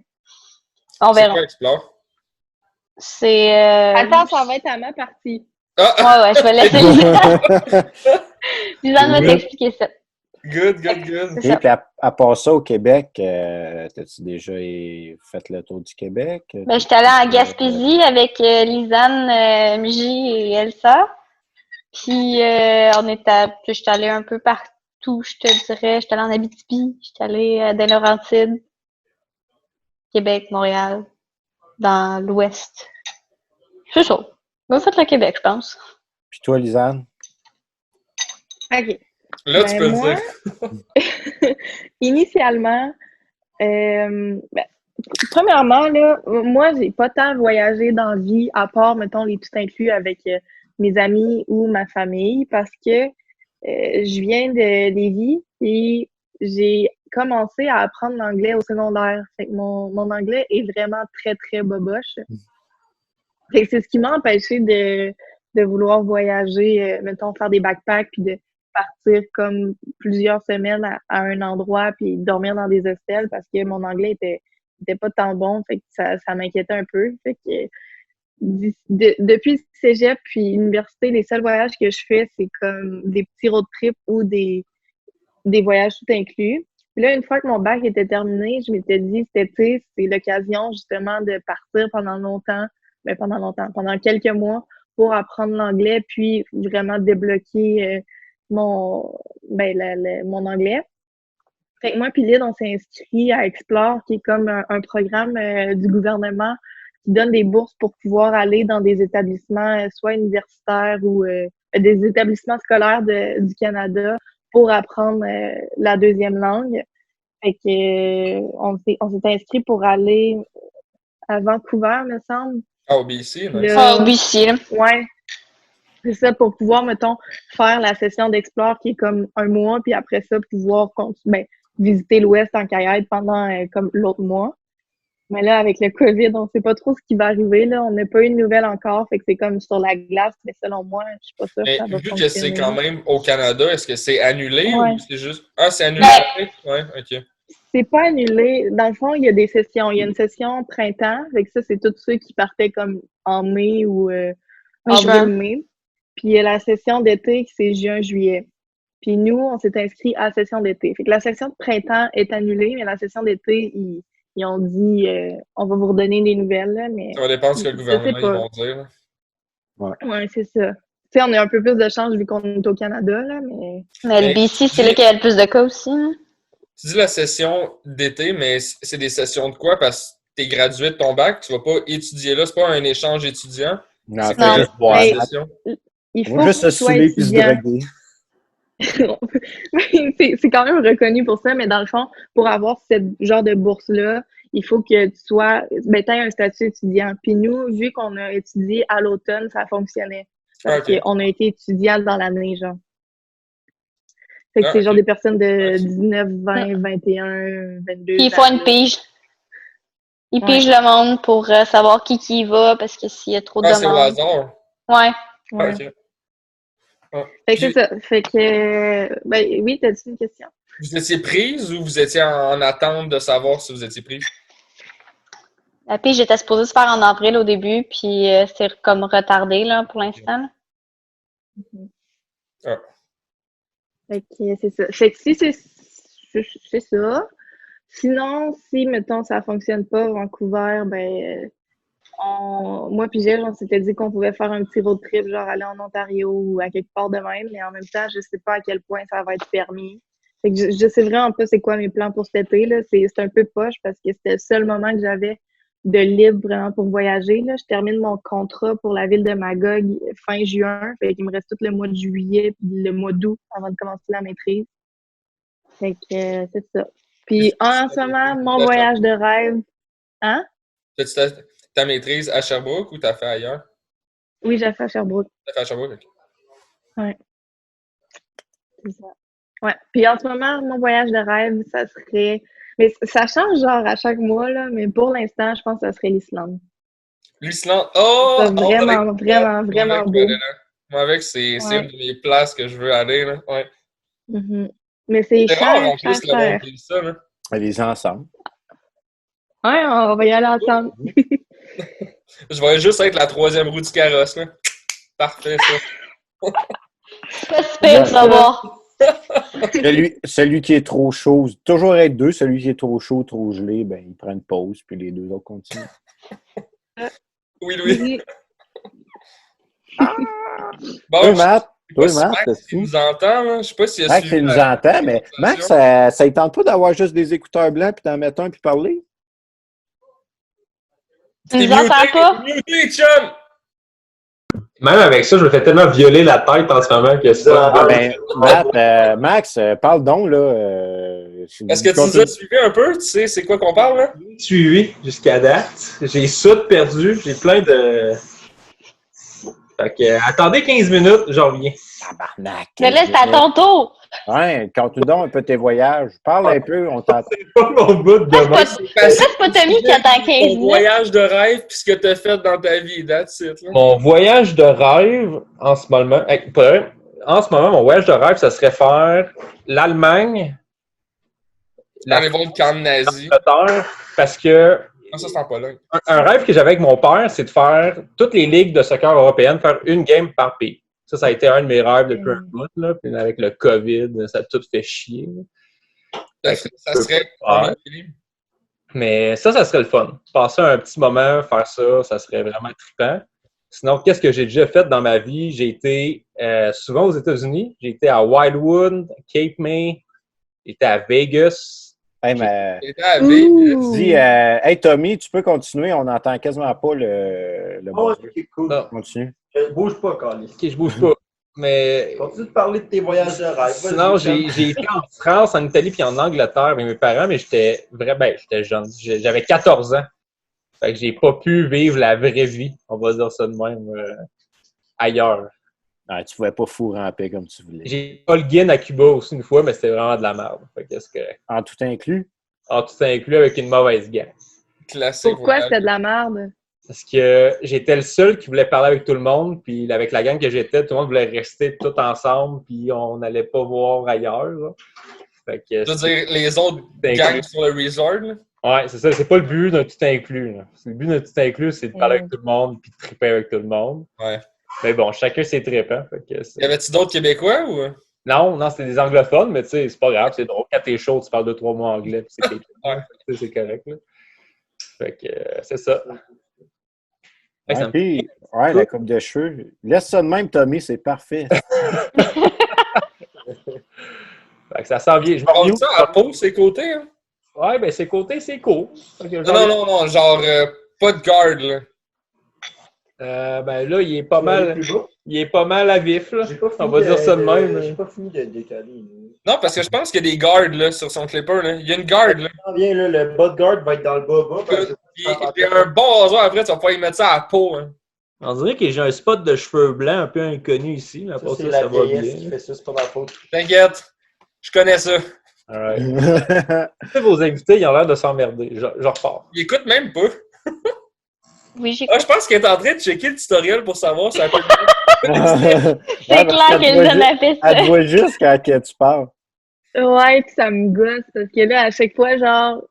on C'est verra. quoi Explore? C'est Attends, ça va être à ma partie. Ah! ouais, je vais laisser Lisanne va t'expliquer ça. Good, good, good. C'est Et ça. puis à part ça, au Québec, t'as-tu déjà fait le tour du Québec? Ben, j'étais allée en Gaspésie avec Lisanne, Mji et Elsa. Puis j'étais allée un peu partout, je te dirais. J'étais allée en Abitibi, j'étais allée dans les Laurentides, Québec, Montréal, dans l'Ouest. C'est ça. On a fait le Québec, je pense. Puis toi, Lisanne? OK. Là, tu Ben, peux moi, le dire. initialement, ben, premièrement, là, moi, j'ai pas tant voyagé dans la vie, à part, mettons, les tout inclus avec mes amis ou ma famille, parce que je viens de Lévis et j'ai commencé à apprendre l'anglais au secondaire. Fait que mon anglais est vraiment très, très boboche. Fait que c'est ce qui m'a empêché de vouloir voyager, mettons, faire des backpacks, puis de partir comme plusieurs semaines à un endroit, puis dormir dans des hostels, parce que mon anglais était pas tant bon, fait que ça m'inquiétait un peu. Fait que depuis le cégep puis l'université, les seuls voyages que je fais, c'est comme des petits road trips ou des voyages tout inclus. Puis là, une fois que mon bac était terminé, je m'étais dit, cet été, c'est l'occasion justement de partir pendant quelques mois pour apprendre l'anglais, puis vraiment débloquer mon anglais. Fait que moi puis Lyd, on s'est inscrit à Explore, qui est comme un programme du gouvernement qui donne des bourses pour pouvoir aller dans des établissements, soit universitaires ou des établissements scolaires du Canada pour apprendre la deuxième langue. Fait que on s'est inscrit pour aller à Vancouver, me semble. Ah, au BC, non? Au BC, là. Ouais. C'est ça, pour pouvoir, mettons, faire la session d'Explore qui est comme un mois, puis après ça, pouvoir visiter l'Ouest en kayak pendant comme l'autre mois. Mais là, avec le COVID, on sait pas trop ce qui va arriver. Là. On n'a pas eu de nouvelles encore, fait que c'est comme sur la glace, mais selon moi, je suis pas sûre que ça va Vu fonctionner. que c'est quand même au Canada, est-ce que c'est annulé ou c'est juste... Ah, c'est annulé? Ouais, OK. C'est pas annulé. Dans le fond, il y a des sessions. Il y a une session printemps, fait que ça, c'est tous ceux qui partaient comme en mai ou avril-mai. Puis il y a la session d'été qui c'est juin-juillet. Puis nous, on s'est inscrits à la session d'été. Fait que la session de printemps est annulée, mais la session d'été, ils ont dit on va vous redonner des nouvelles. Là, mais ça va dépendre de ce que le gouvernement ils vont dire. Ouais, c'est ça. Tu sais, on a un peu plus de chance vu qu'on est au Canada, là, mais... Mais le BC, c'est là qu'il y a le plus de cas aussi. Hein? Tu dis la session d'été, mais c'est des sessions de quoi? Parce que t'es gradué de ton bac, tu vas pas étudier là, c'est pas un échange étudiant. Non, c'est pas juste boire. Il faut juste se saouler et se droguer. C'est quand même reconnu pour ça, mais dans le fond, pour avoir ce genre de bourse-là, il faut que tu sois, t'aies un statut étudiant. Puis nous, vu qu'on a étudié à l'automne, ça fonctionnait. Parce qu'on a été étudiants dans l'année, genre. Fait que c'est genre des personnes de 19, 20, 21, 22. Puis il faut une pige. Ils pigent le monde pour savoir qui y va, parce que s'il y a trop de c'est au demandes. hasard. Ouais. OK. Fait que c'est ça. Fait que, oui, t'as-tu une question? Vous étiez prise ou vous étiez en attente de savoir si vous étiez prise? La pige était supposée se faire en avril au début, puis c'est comme retardé là, pour l'instant. Fait que c'est ça. Fait que si c'est ça. Sinon, si, mettons, ça fonctionne pas, Vancouver, moi puis Gilles, on s'était dit qu'on pouvait faire un petit road trip, genre aller en Ontario ou à quelque part de même, mais en même temps, je sais pas à quel point ça va être permis. Fait que je sais vraiment pas c'est quoi mes plans pour cet été, là. C'est un peu poche parce que c'était le seul moment que j'avais de libre vraiment pour voyager, là. Je termine mon contrat pour la ville de Magog fin juin, fait qu'il me reste tout le mois de juillet puis le mois d'août avant de commencer la maîtrise. Fait que c'est ça. Puis en ce moment, mon voyage de rêve... Hein? Fais-tu ta maîtrise à Sherbrooke ou t'as fait ailleurs? Oui, j'ai fait à Sherbrooke. T'as fait à Sherbrooke, OK. Ouais. C'est ça. Ouais. Puis en ce moment, mon voyage de rêve, ça serait... Mais ça change genre à chaque mois, là, mais pour l'instant, je pense que ça serait l'Islande. L'Islande? Oh! C'est vraiment beau. Moi, avec, c'est une de mes places que je veux aller, là. Ouais. Mm-hmm. Mais c'est cher, rare, en plus, le monde dit ça, là. Allez ensemble. Ouais, on va y aller ensemble. Je vais juste être la troisième roue du carrosse, là. Parfait, ça. C'est super de savoir. Celui qui est trop chaud, toujours être deux, celui qui est trop chaud, trop gelé, il prend une pause, puis les deux autres continuent. Oui, Louis. Bon, Matt, Max, il nous entend, là. Je sais pas s'il a Max, il nous entend, mais Max, ça ne tente pas d'avoir juste des écouteurs blancs puis d'en mettre un puis parler? Tu nous entends pas? Muté, chum! Même avec ça, je me fais tellement violer la tête en ce moment que ça... Matt, Max, parle donc, là. Est-ce que tu nous as suivi un peu? Tu sais c'est quoi qu'on parle, là? Suivi jusqu'à date. J'ai soude perdu. J'ai plein de... Fait que, attendez 15 minutes, j'en reviens. Tabarnak! Mais là, c'est à ton tour! Ouais, conte-nous donc un peu tes voyages. Parle un peu, on t'entend. C'est pas mon bout de demain. C'est pas Tommy qui attend 15 minutes. Ton voyage de rêve puis ce que t'as fait dans ta vie, that's it, là. Mon voyage de rêve, en ce moment, mon voyage de rêve, ça serait faire l'Allemagne. Aller voir le camp nazi. Parce que Ça, c'est en Pologne. un rêve que j'avais avec mon père, c'est de faire toutes les ligues de soccer européennes, faire une game par pays. Ça a été un de mes rêves depuis un mois, là. Puis avec le COVID, ça a tout fait chier. Ça serait combien de livres? Mais ça serait le fun. Passer un petit moment, faire ça, ça serait vraiment trippant. Sinon, qu'est-ce que j'ai déjà fait dans ma vie? J'ai été souvent aux États-Unis. J'ai été à Wildwood, Cape May, j'ai été à Vegas. Hey, mais... J'étais à Vegas. Dis, hey Tommy, tu peux continuer, on n'entend quasiment pas le Oh, buzzer. ok, cool. Non. Continue. Bouge pas, Carly. Ok, je bouge pas. Mais Continue de parler de tes voyages de rêve. sinon, Vas-y, j'ai été en France, en Italie puis en Angleterre avec mes parents, mais j'étais jeune. J'avais 14 ans. Fait que j'ai pas pu vivre la vraie vie, on va dire ça de même, ailleurs. Ah, tu ne pouvais pas fourrer en paix comme tu voulais. J'ai pas le Holguin à Cuba aussi une fois, mais c'était vraiment de la merde. Fait que c'est En tout inclus? tout inclus avec une mauvaise gang. Classique. Pourquoi voyage. c'était de la merde? Parce que j'étais le seul qui voulait parler avec tout le monde, puis avec la gang que j'étais, tout le monde voulait rester tout ensemble, puis on n'allait pas voir ailleurs. Là. Fait que, Je veux dire, les autres gangs sur le resort, là. ouais, c'est ça. C'est pas le but d'un tout inclus. Là. Le but d'un tout inclus, c'est de parler avec tout le monde, puis de triper avec tout le monde. Ouais. Mais bon, chacun ses tripes. Hein, fait que Y avait-tu d'autres Québécois ou? non, c'était des anglophones, mais tu sais, c'est pas grave, c'est drôle. Quand t'es chaud, tu parles 2-3 mots anglais, puis c'est Ouais. c'est correct. Là. Fait que c'est ça. Fait que ça me- Puis, ouais, la coupe de cheveux. Laisse ça de même, Tommy, c'est parfait. Fait que ça s'en vient. Je On m'en dit ça à peau, ses côtés, hein? Ouais, ben ses côtés, c'est cool. Fait que Non, genre, pas de garde, là. Ben là, il est pas mal. plus bas. Il est pas mal à vif, là. J'ai pas fini On va dire ça de même. J'ai pas fini de décaler. Non, parce que je pense qu'il y a des gardes, là, sur son clipper, là. Il y a une garde, là. Viens, là, le bas de garde va être dans le bas-bas. Puis il y a un bon rasoir après, tu vas pouvoir y mettre ça à la peau, hein. On dirait que j'ai un spot de cheveux blancs un peu inconnu ici. Mais Ça, après c'est ça, la ça va vieillesse bien. qui fait ça, c'est pas ma faute. T'inquiète, je connais ça. Alright. Vos invités, ils ont l'air de s'emmerder. Je repars. Il écoute même pas. Oui, j'ai Ah, je pense qu'il est en train de checker le tutoriel pour savoir si ça peut C'est clair qu'elle donne la piste. Elle te voit juste quand tu parles. Ouais, puis ça me gosse parce que là, à chaque fois,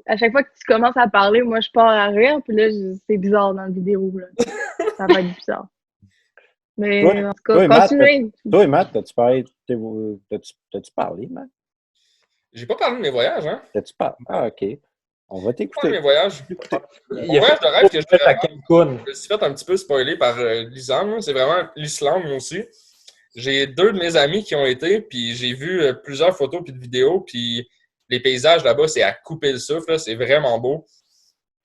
à chaque fois que tu commences à parler, moi, je pars à rire, puis là, c'est bizarre dans la vidéo, là. Ça va être bizarre. Mais Toi- en tout toi et cas, Matt, continuez. Toi et Matt, t'as-tu parlé? T'as-tu parlé, Matt? J'ai pas parlé de mes voyages, hein. T'as-tu parlé? Ah, OK. On va J'ai pas parlé de t'écouter. mes voyages. Il a voyage de rêve que je fait à fais Cancun. Je me suis fait un petit peu spoiler par l'Islande. C'est vraiment l'Islande, moi aussi. J'ai deux de mes amis qui ont été, puis j'ai vu plusieurs photos puis de vidéos, puis les paysages là-bas, c'est à couper le souffle, là, c'est vraiment beau.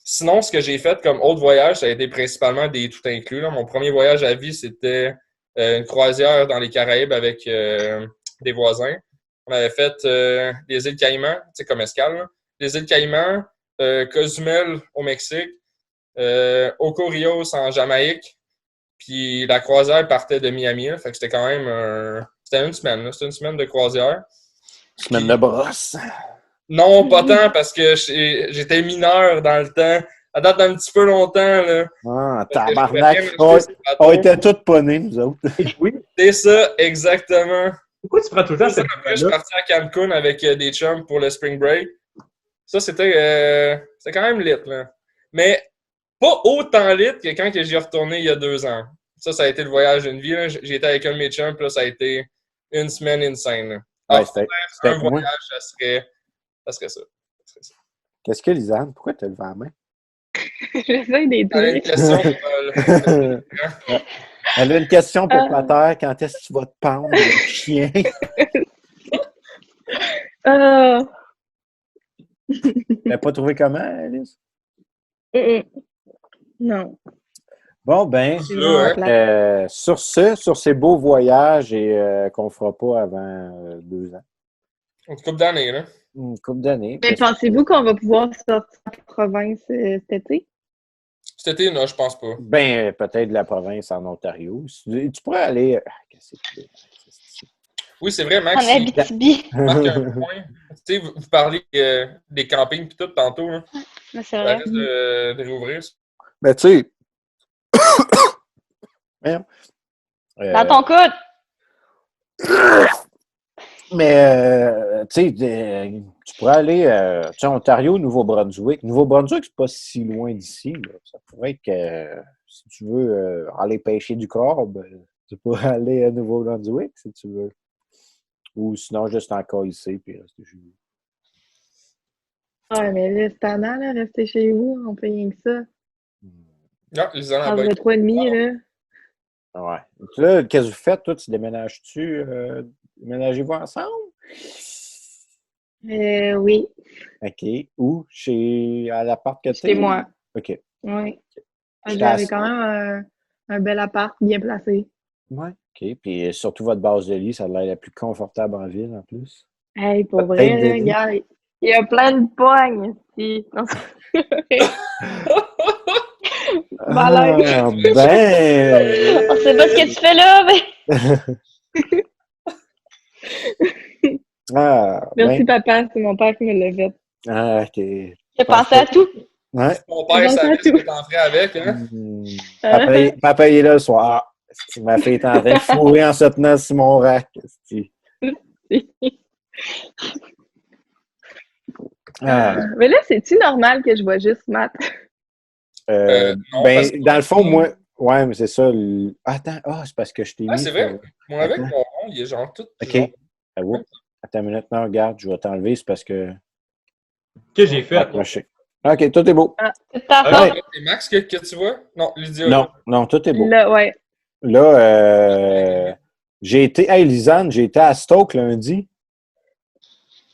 Sinon, ce que j'ai fait comme autre voyage, ça a été principalement des tout inclus, là. Mon premier voyage à vie, c'était une croisière dans les Caraïbes avec des voisins. On avait fait les îles Caïmans, tu sais, comme escale, là. Les îles Caïmans, Cozumel au Mexique, Ocorios en Jamaïque, puis la croisière partait de Miami, là, fait que c'était quand même c'était une semaine, là. C'était une semaine de croisière. Semaine de brosse. Non, pas tant, parce que j'étais mineur dans le temps. Ça date d'un petit peu longtemps, là. Ah, Parce que je pouvais tabarnak. rien acheter sur le bateau. On était tous ponés, nous autres. Oui. C'est ça, exactement. Pourquoi tu prends tout le temps Après, cette je suis là parti à Cancun avec des chums pour le spring break. Ça, c'était quand même lit, là. Mais pas autant lit que quand j'y ai retourné il y a 2 ans. Ça a été le voyage d'une vie, là. J'ai été avec un de mes chums, puis là, ça a été une semaine insane, là. Ouais, Alors, c'était un avec moi. voyage, ça serait ça. Qu'est-ce que, Lisanne? Pourquoi t'as levé la main? J'essaie des T'avais une trucs. question pour Elle a une question pour Pater. Quand est-ce que tu vas te pendre, le chien? T'as pas trouvé comment, Alice? Non. Bon, ben, C'est vraiment plate. sur ces beaux voyages et qu'on fera pas avant 2 ans. une couple d'années, là. Une couple d'années. Mais pensez-vous qu'on va pouvoir sortir de la province cet été? Cet été, non, je pense pas. Ben, peut-être de la province en Ontario. Tu pourrais aller. Qu'est-ce que c'est? Oui, c'est vrai, En Max. Abitibi. Marque un point. Tu sais, vous parlez des campings pis tout tantôt, là. Mais c'est Ça vrai. risque de réouvrir. Ben, tu sais. Merde. Dans ton coude. Mais, tu sais, tu pourrais aller, tu sais, Ontario, Nouveau-Brunswick. Nouveau-Brunswick, c'est pas si loin d'ici, là. Ça pourrait être que, si tu veux aller pêcher du crabe, tu pourrais aller à Nouveau-Brunswick, si tu veux. Ou sinon, juste encore ici, puis rester chez vous. Ah, mais là, c'est tannant, là, rester chez vous, on fait rien que ça. Non, Lisanne a Entre bien. 3,5, là. Ouais. Là, qu'est-ce que vous faites, toi? Tu déménages-tu? Déménagez-vous ensemble? Oui, OK. Où? À l'appart que chez t'es? moi. OK. Oui. J'étais J'avais quand même un bel appart bien placé. Ouais. OK. Puis surtout votre base de lit, ça a l'air la plus confortable en ville, en plus. Hey, pour Votre tête vrai, de là, lit. regarde, il y a plein de pognes. Si. Non, malade. Ah, ben... On sait pas ce que tu fais là, mais Ah, Merci, ben... papa, c'est mon père qui me l'a fait. Ah, OK. j'ai pensé à tout. Ouais. Mon Je père pense savait à ce tout. que t'en ferais avec, hein? Papa, il est là le soir. Ma fille est en train de fourrer en se tenant sur mon rack. Ah. Mais là, c'est-tu normal que je vois juste Matt? Non, parce que Dans le fond, moi, ouais, mais c'est ça. Attends, c'est parce que je t'ai Ah, mis c'est sur. vrai. Moi, avec Attends. mon rond, il est genre tout. OK. Genre... Ah, oups. Attends une minute, non, regarde, je vais t'enlever, c'est parce que. Que j'ai fait? Accroché. OK, tout est beau. C'est de ta Ah, faute. Ouais. C'est Max que tu vois? Non, Lydia. Non, là. non, tout est beau. Là, ouais. Là, j'ai été. Hey, Lisanne, j'ai été à Stoke lundi.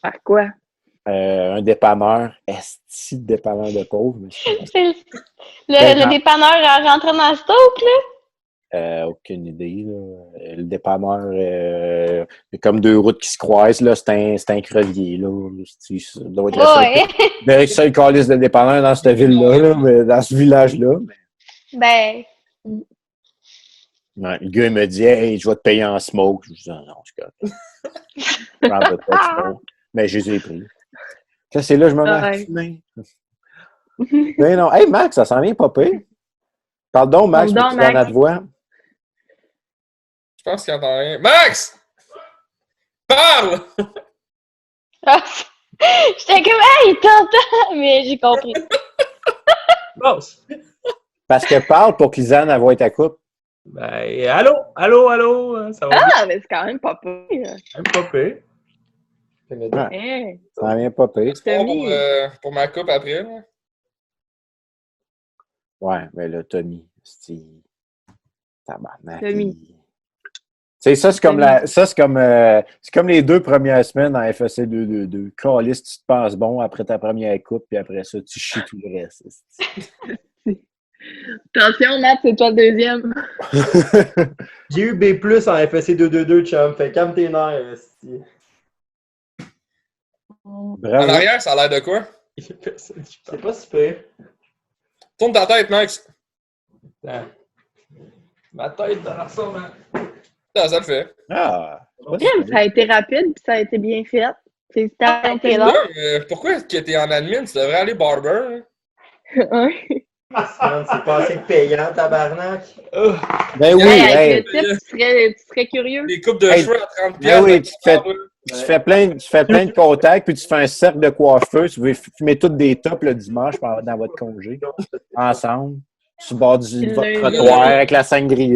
Faire quoi? Un dépanneur. Esti de dépanneur de pauvre. Mais C'est Ben, le dépanneur à rentrer dans le stock, là. aucune idée. Là. Le dépanneur, il y a comme deux routes qui se croisent. Là. C'est un crevier. Là. Ça doit être Ouais. le seul calice de dépanneur dans cette ville-là, là, mais dans ce village-là. Ben, Ouais, le gars, il me dit, hey, je vais te payer en smoke. Je dis, non, c'est correct. Je n'en veux pas de smoke. Mais je les ai pris. Là, c'est là que je me mets à Ouais. fumer. Mais non. Hey, Max, ça s'en vient pas pire. Parle donc, Max, Parle donc, pour que tu Max. notre voix. Je pense qu'il entend rien. Max! Parle! j'étais comme, hey, t'entends? Mais j'ai compris. Boss! Parce que parle pour que Lisanne avoue ta coupe. Ben, allô, ça va bien? Ah, mais c'est quand même pas pire. Même pas pire. Ouais, Hein? ça s'en vient pas pire. C'est bon Tommy. pour ma coupe après. Là. Ouais, mais là, Tommy, c'est tabarnak. Tommy. Tu sais, ça, c'est comme Tommy. c'est comme les 2 premières semaines en FSC 2-2-2. Caliste, tu te passes bon après ta première coupe, puis après ça, tu chies tout le reste. Attention, Matt, c'est toi le deuxième. J'ai eu B+ en FSC 222, chum. Fait calme tes nerfs, esti. En Bravo. arrière, ça a l'air de quoi? Il y a personne qui C'est pas super. Tourne ta tête, Max. parle. Ma tête dans ça, man. Ça le fait. Ah, c'est pas Crème, si ça a été rapide puis ça a été bien fait. Félicitations, c'est Taylor. long. Pourquoi que t'es en admin? Tu devrais aller barber. Hein? Man, c'est pas assez payant, tabarnak. Ben oui, Hey, hey. avec le type, tu serais curieux. Des coupes de Hey, cheveux à 30$. ben oui, là, tu fais plein de contacts, puis tu fais un cercle de coiffeurs. Tu veux fumer toutes des tops le dimanche dans votre congé. Ensemble. Sur le bord de votre trottoir avec la sangria.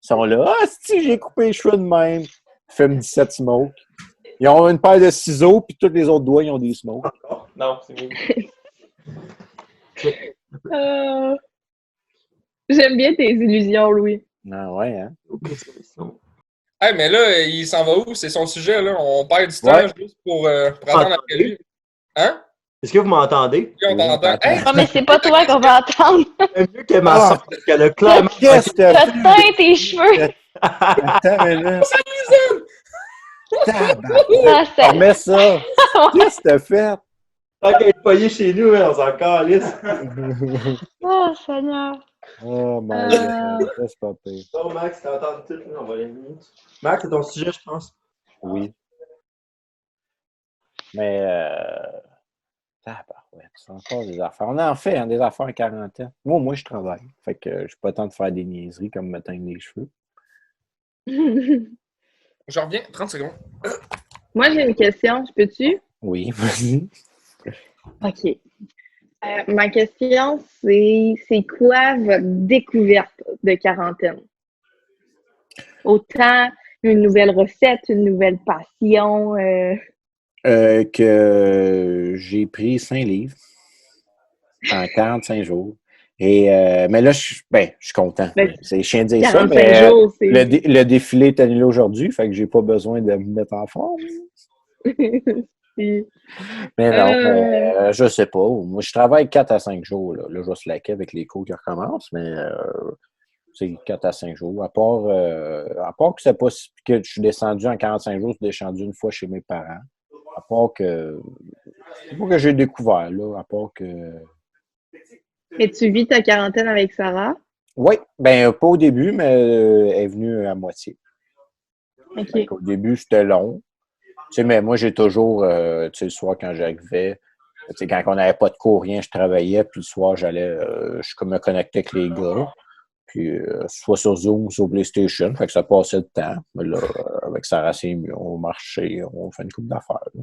Ils sont là. Ah, si, j'ai coupé les cheveux de même. Fume 17 smokes. Ils ont une paire de ciseaux, puis tous les autres doigts, ils ont des smokes. Non, c'est mieux. J'aime bien tes illusions, Louis. Ah ouais, hein? Hey, mais là, il s'en va où? C'est son sujet, là. On perd du temps Ouais. juste pour attendre après lui. Hein? Est-ce que vous m'entendez? Puis on t'entend. Hey! Ah, mais c'est pas toi qu'on va entendre. C'est mieux que ma Ah. soeur, parce qu'elle a clairement... Qu'est-ce que T'as t'as fait? teint tes cheveux. Attends, mais là. Tabarnak. Ah, ça... Remets ça. Qu'est-ce que t'as fait? Tant qu'elle est payée chez nous, on s'en calisse. Oh, Seigneur. Oh, my God. Ça, c'est pas pire. Bon, Max, t'as entendu tout, là, on va aller une minute. Max, c'est ton sujet, je pense. Oui. Mais, tabarouette, c'est encore des affaires. On en fait, hein, des affaires en quarantaine. Moi, je travaille. Fait que je suis pas temps de faire des niaiseries comme me teindre les cheveux. Je reviens, 30 secondes. Moi, j'ai une question. Je peux-tu? Oui, vas-y. OK. Ma question, c'est quoi votre découverte de quarantaine? Autant une nouvelle recette, une nouvelle passion. Que j'ai pris 5 livres en 45 jours. Et, mais là, je suis content. Ben, C'est chiant de dire ça, 45 mais jours, c'est... le défilé est annulé aujourd'hui, fait que j'ai pas besoin de me mettre en forme. Si. Mais non, je sais pas. Moi, je travaille 4 à 5 jours. Là, je vais slacker avec les cours qui recommencent, mais c'est 4 à 5 jours. À part que c'est pas que je suis descendu en 45 jours, je suis descendu une fois chez mes parents. À part que c'est pas que j'ai découvert, là. À part que. Mais tu vis ta quarantaine avec Sarah? Oui, ben pas au début, mais elle est venue à moitié. OK. Au début, c'était long. Tu sais, mais moi, j'ai toujours, tu sais, le soir, quand j'arrivais, tu sais, quand on n'avait pas de cours, rien, je travaillais, puis le soir, je me connectais avec les gars, puis soit sur Zoom ou sur PlayStation, fait que ça passait le temps. Mais là, avec Sarah, c'est mieux, on marchait, on fait une couple d'affaires. Là.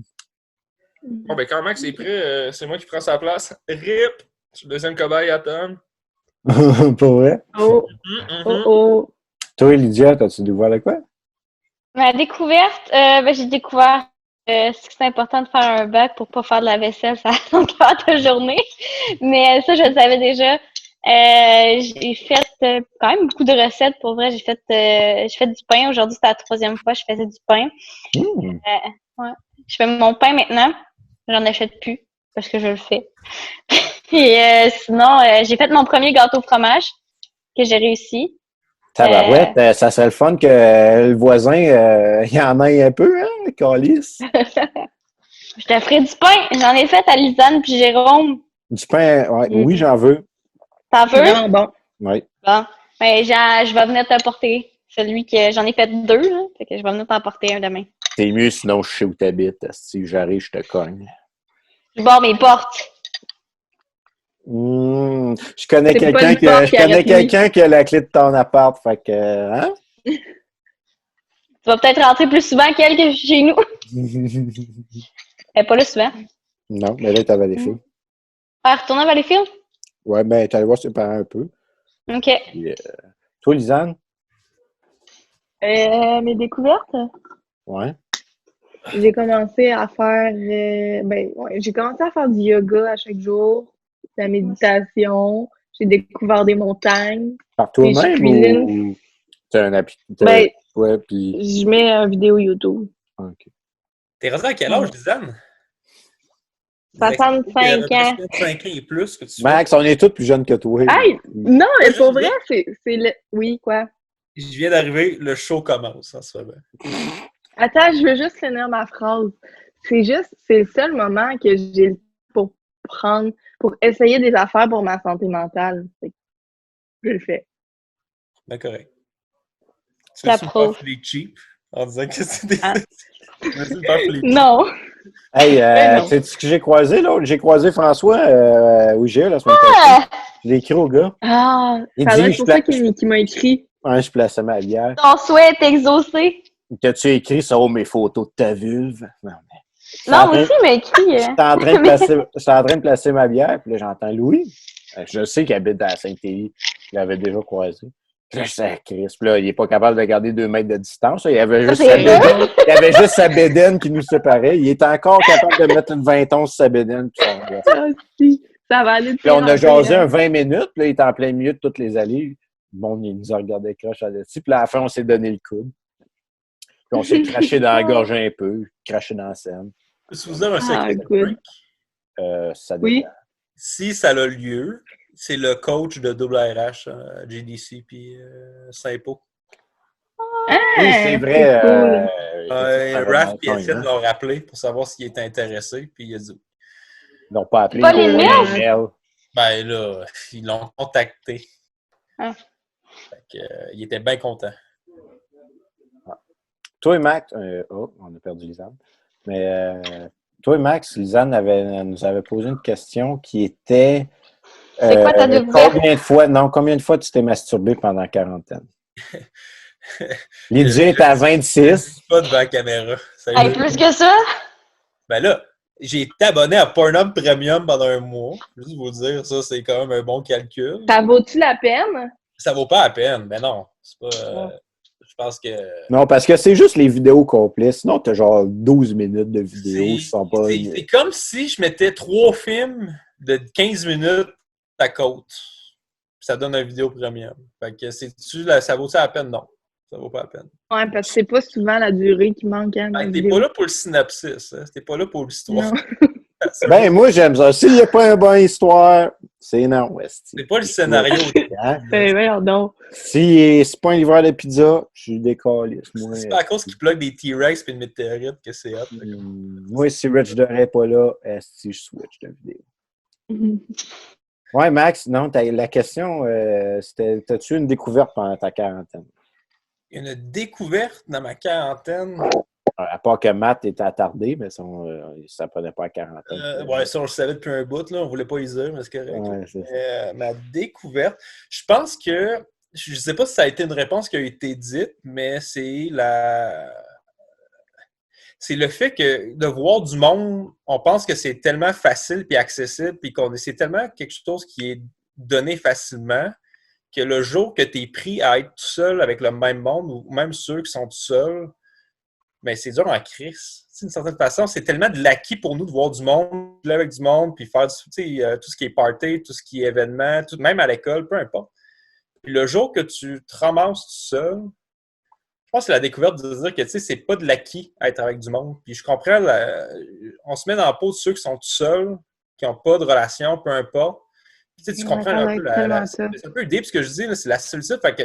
Bon, ben quand Max est prêt, c'est moi qui prends sa place. RIP! Je suis le deuxième cobaye à Tom. Pour vrai? Oh, oh. Toi, Lydia, t'as-tu découvert de quoi? Ma découverte, j'ai découvert que c'est important de faire un bac pour pas faire de la vaisselle ça longueur de journée. Mais ça, je le savais déjà. J'ai fait quand même beaucoup de recettes. Pour vrai, j'ai fait du pain. Aujourd'hui, c'était la 3e fois que je faisais du pain. Ouais. Je fais mon pain maintenant. J'en achète plus parce que je le fais. Et sinon, j'ai fait mon premier gâteau au fromage que j'ai réussi. Tabarouette, ça serait le fun que le voisin, il y en ait un peu, hein, calice. Je te ferai du pain. J'en ai fait à Lisanne puis Jérôme. Du pain, ouais, oui, j'en veux. T'en veux? Vraiment bon. Oui. Bon. Ben, je vais venir t'apporter celui que j'en ai fait 2, là. Fait que je vais venir t'apporter un demain. C'est mieux, sinon je sais où t'habites. Si j'arrive, je te cogne. Je barre mes portes. Je connais C'est pas quelqu'un une porte qui arrête qui a la clé de ton appart, fait que, hein? Tu vas peut-être rentrer plus souvent qu'elle que chez nous. Elle est pas là souvent. Non, mais là, t'as Valleyfield. Ah, retourner à Valleyfield? Ouais, ben, t'allais voir ses parents un peu. OK. Puis, toi, Lisanne? Mes découvertes? Ouais. J'ai commencé à faire j'ai commencé à faire du yoga à chaque jour, de la méditation, j'ai découvert des montagnes. Par Puis je toi-même cuisine. ou t'as un appli? Ben, Ouais, puis. je mets une vidéo YouTube. OK. T'es rendu à quel âge, Lisanne? 65 ans. 65 ans et plus que tu Max, on est tous plus jeunes que toi. Hey! Non, mais Juste pour vrai, bien. c'est le... Oui, quoi? Je viens d'arriver, le show commence en ce moment. Attends, je veux juste finir ma phrase. C'est le seul moment que j'ai le temps pour essayer des affaires pour ma santé mentale. Fait que je le fais. Ben correct. Tu veux-tu me J'approuve. faire les cheap en disant que c'est des... Ah. Tu veux-tu me faire les cheap? Non! Hey, Ben non. tu sais ce que j'ai croisé, là? J'ai croisé François au IGA la semaine Ah! passée. Je l'ai écrit au gars. Ah! Il Ça doit dit, être pour ça qu'il m'a écrit. Ouais, je plaçais ma bière. Ton souhait est exaucé. T'as-tu écrit sur mes photos de ta vulve? Non, mais. Non, moi aussi, il m'a écrit. J'étais en train de placer ma bière, puis là, j'entends Louis. Je sais qu'il habite à Saint-Élie. Je l'avais déjà croisé. Puis là, je sais, Chris. Puis là, il n'est pas capable de garder 2 mètres de distance. Il y avait juste C'est sa bédaine qui nous séparait. Il était encore capable de mettre une 20 onces sur sa bédaine. Puis Ah, si. Ça va aller de puis on a pire en jasé pire, un 20 minutes. Puis là, il était en plein milieu de toutes les allées. Bon, il nous a regardé croche à dessus. Puis là, à la fin, on s'est donné le coude. Puis on s'est craché dans la gorge un peu, craché dans la scène. Peux-tu vous dire un secret de good. Frank? Ça Oui. dépend. Si ça a lieu, c'est le coach de WRH, GDC puis Saint-Pau. Ah, Oui, c'est vrai. cool. Raph et Étienne l'ont rappelé pour savoir s'il était intéressé, puis il a dit Ils l'ont pas appelé. Pas ils l'ont les envoyé un mails? mail. ben là, ils l'ont contacté. Ah. Fait que, il était bien content. Toi et Max, on a perdu Lisanne. Mais toi et Max, Lisanne nous avait posé une question qui était C'est quoi ta découverte? combien de fois tu t'es masturbé pendant la quarantaine? Lydia est à 26. Pas devant la caméra. Hey, plus que ça? Ben là, j'ai été abonné à Pornhub Premium pendant un mois. Juste vous dire, ça, c'est quand même un bon calcul. Ça vaut-tu la peine? Ça vaut pas la peine. Ben non. C'est pas. pense que... Non, parce que c'est juste les vidéos complètes. Sinon, t'as genre 12 minutes de vidéos qui sont pas... C'est comme si je mettais 3 films de 15 minutes à côte. Ça donne une vidéo premium. Fait que ça vaut ça la peine? Non. Ça vaut pas la peine. Ouais, parce que c'est pas souvent la durée qui manque. Hein, T'es pas là pour le synopsis. Hein? T'es pas là pour l'histoire. Ben, moi, j'aime ça. S'il n'y a pas une bonne histoire, c'est non, West. C'est pas le scénario. Ben, non. Si c'est pas un livreur de pizza, je suis décalé. C'est pas à cause qu'il plug des T-Rex et une météorite que c'est hot. Moi, si Rich Doré n'est pas là, si je switch de vidéo. Ouais, Max, non, la question, c'était, t'as-tu une découverte pendant ta quarantaine? Une découverte dans ma quarantaine? À part que Matt était attardé, mais ça prenait pas à quarantaine. Ouais, ça, on le savait depuis un bout, là. On voulait pas y dire, mais c'est correct. Ouais, ma découverte, je pense que, je sais pas si ça a été une réponse qui a été dite, mais c'est le fait que de voir du monde, on pense que c'est tellement facile puis accessible, puis c'est tellement quelque chose qui est donné facilement, que le jour que tu es pris à être tout seul avec le même monde, ou même ceux qui sont tout seuls, mais c'est dur en crise. D'une certaine façon, c'est tellement de l'acquis pour nous de voir du monde, de avec du monde, puis faire tout ce qui est party, tout ce qui est événement, même à l'école, peu importe. Puis le jour que tu te ramasses tout seul, je pense que c'est la découverte de dire que c'est pas de l'acquis à être avec du monde. Puis je comprends, on se met dans la peau de ceux qui sont tout seuls, qui n'ont pas de relation, peu importe. Puis tu comprends un peu c'est un peu deep ce que je dis, là, c'est la solitude. Fait que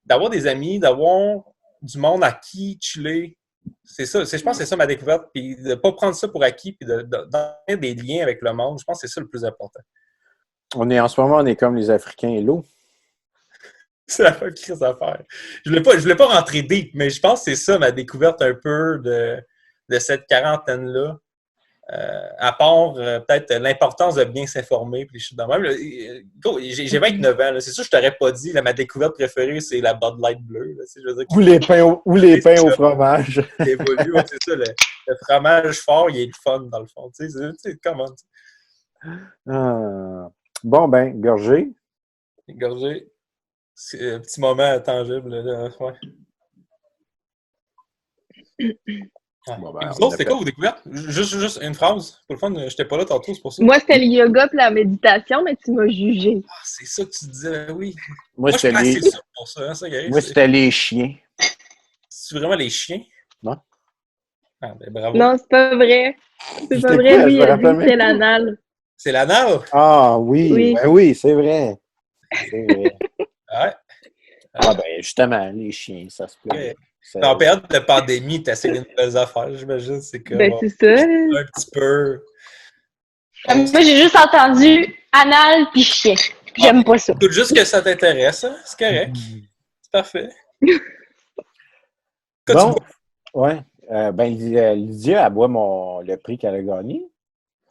d'avoir des amis, d'avoir du monde à qui chiller, c'est ça. Je pense que c'est ça ma découverte. Puis de ne pas prendre ça pour acquis, puis d'avoir des liens avec le monde, je pense que c'est ça le plus important. En ce moment, on est comme les Africains et l'eau. C'est la même crise à faire. Je voulais pas rentrer deep, mais je pense que c'est ça ma découverte un peu de cette quarantaine-là. À part peut-être l'importance de bien s'informer. Puis je suis dans même. J'ai 29 ans. C'est sûr que je t'aurais pas dit. Ma découverte préférée, c'est la Bud Light bleue. Ou les pains au fromage. Évolue, c'est ça. Le fromage fort, il est le fun dans le fond. C'est comment? Bon, ben, gorgé. Gorgé. C'est un petit moment tangible. Là. Ouais. Bon, ben, vous autres, c'était quoi vos découvertes? Juste une phrase. Pour le fun, j'étais pas là tantôt, c'est pour ça. Moi, c'était le yoga et la méditation, mais tu m'as jugé. Ah, c'est ça que tu disais, oui. Moi je suis assez sûr pour ça. Moi, c'était les chiens. C'est vraiment les chiens? Non. Ah, ben bravo. Non, c'est pas vrai. C'est pas vrai, lui, il a dit que c'est l'anal. C'est l'anal? Ah, oui. Ben oui, c'est vrai. C'est vrai. Ouais. Ah, ben, justement, les chiens, ça se peut. Ouais. En période de pandémie, tu essaies des nouvelles affaires, j'imagine. C'est comme. Ben, c'est ça. Un petit peu. Moi, j'ai juste entendu anal puis chien. J'aime pas ça. Écoute, juste que ça t'intéresse, hein? C'est correct. C'est parfait. Bon, ouais. Ben, Lydia, elle boit le prix qu'elle a gagné.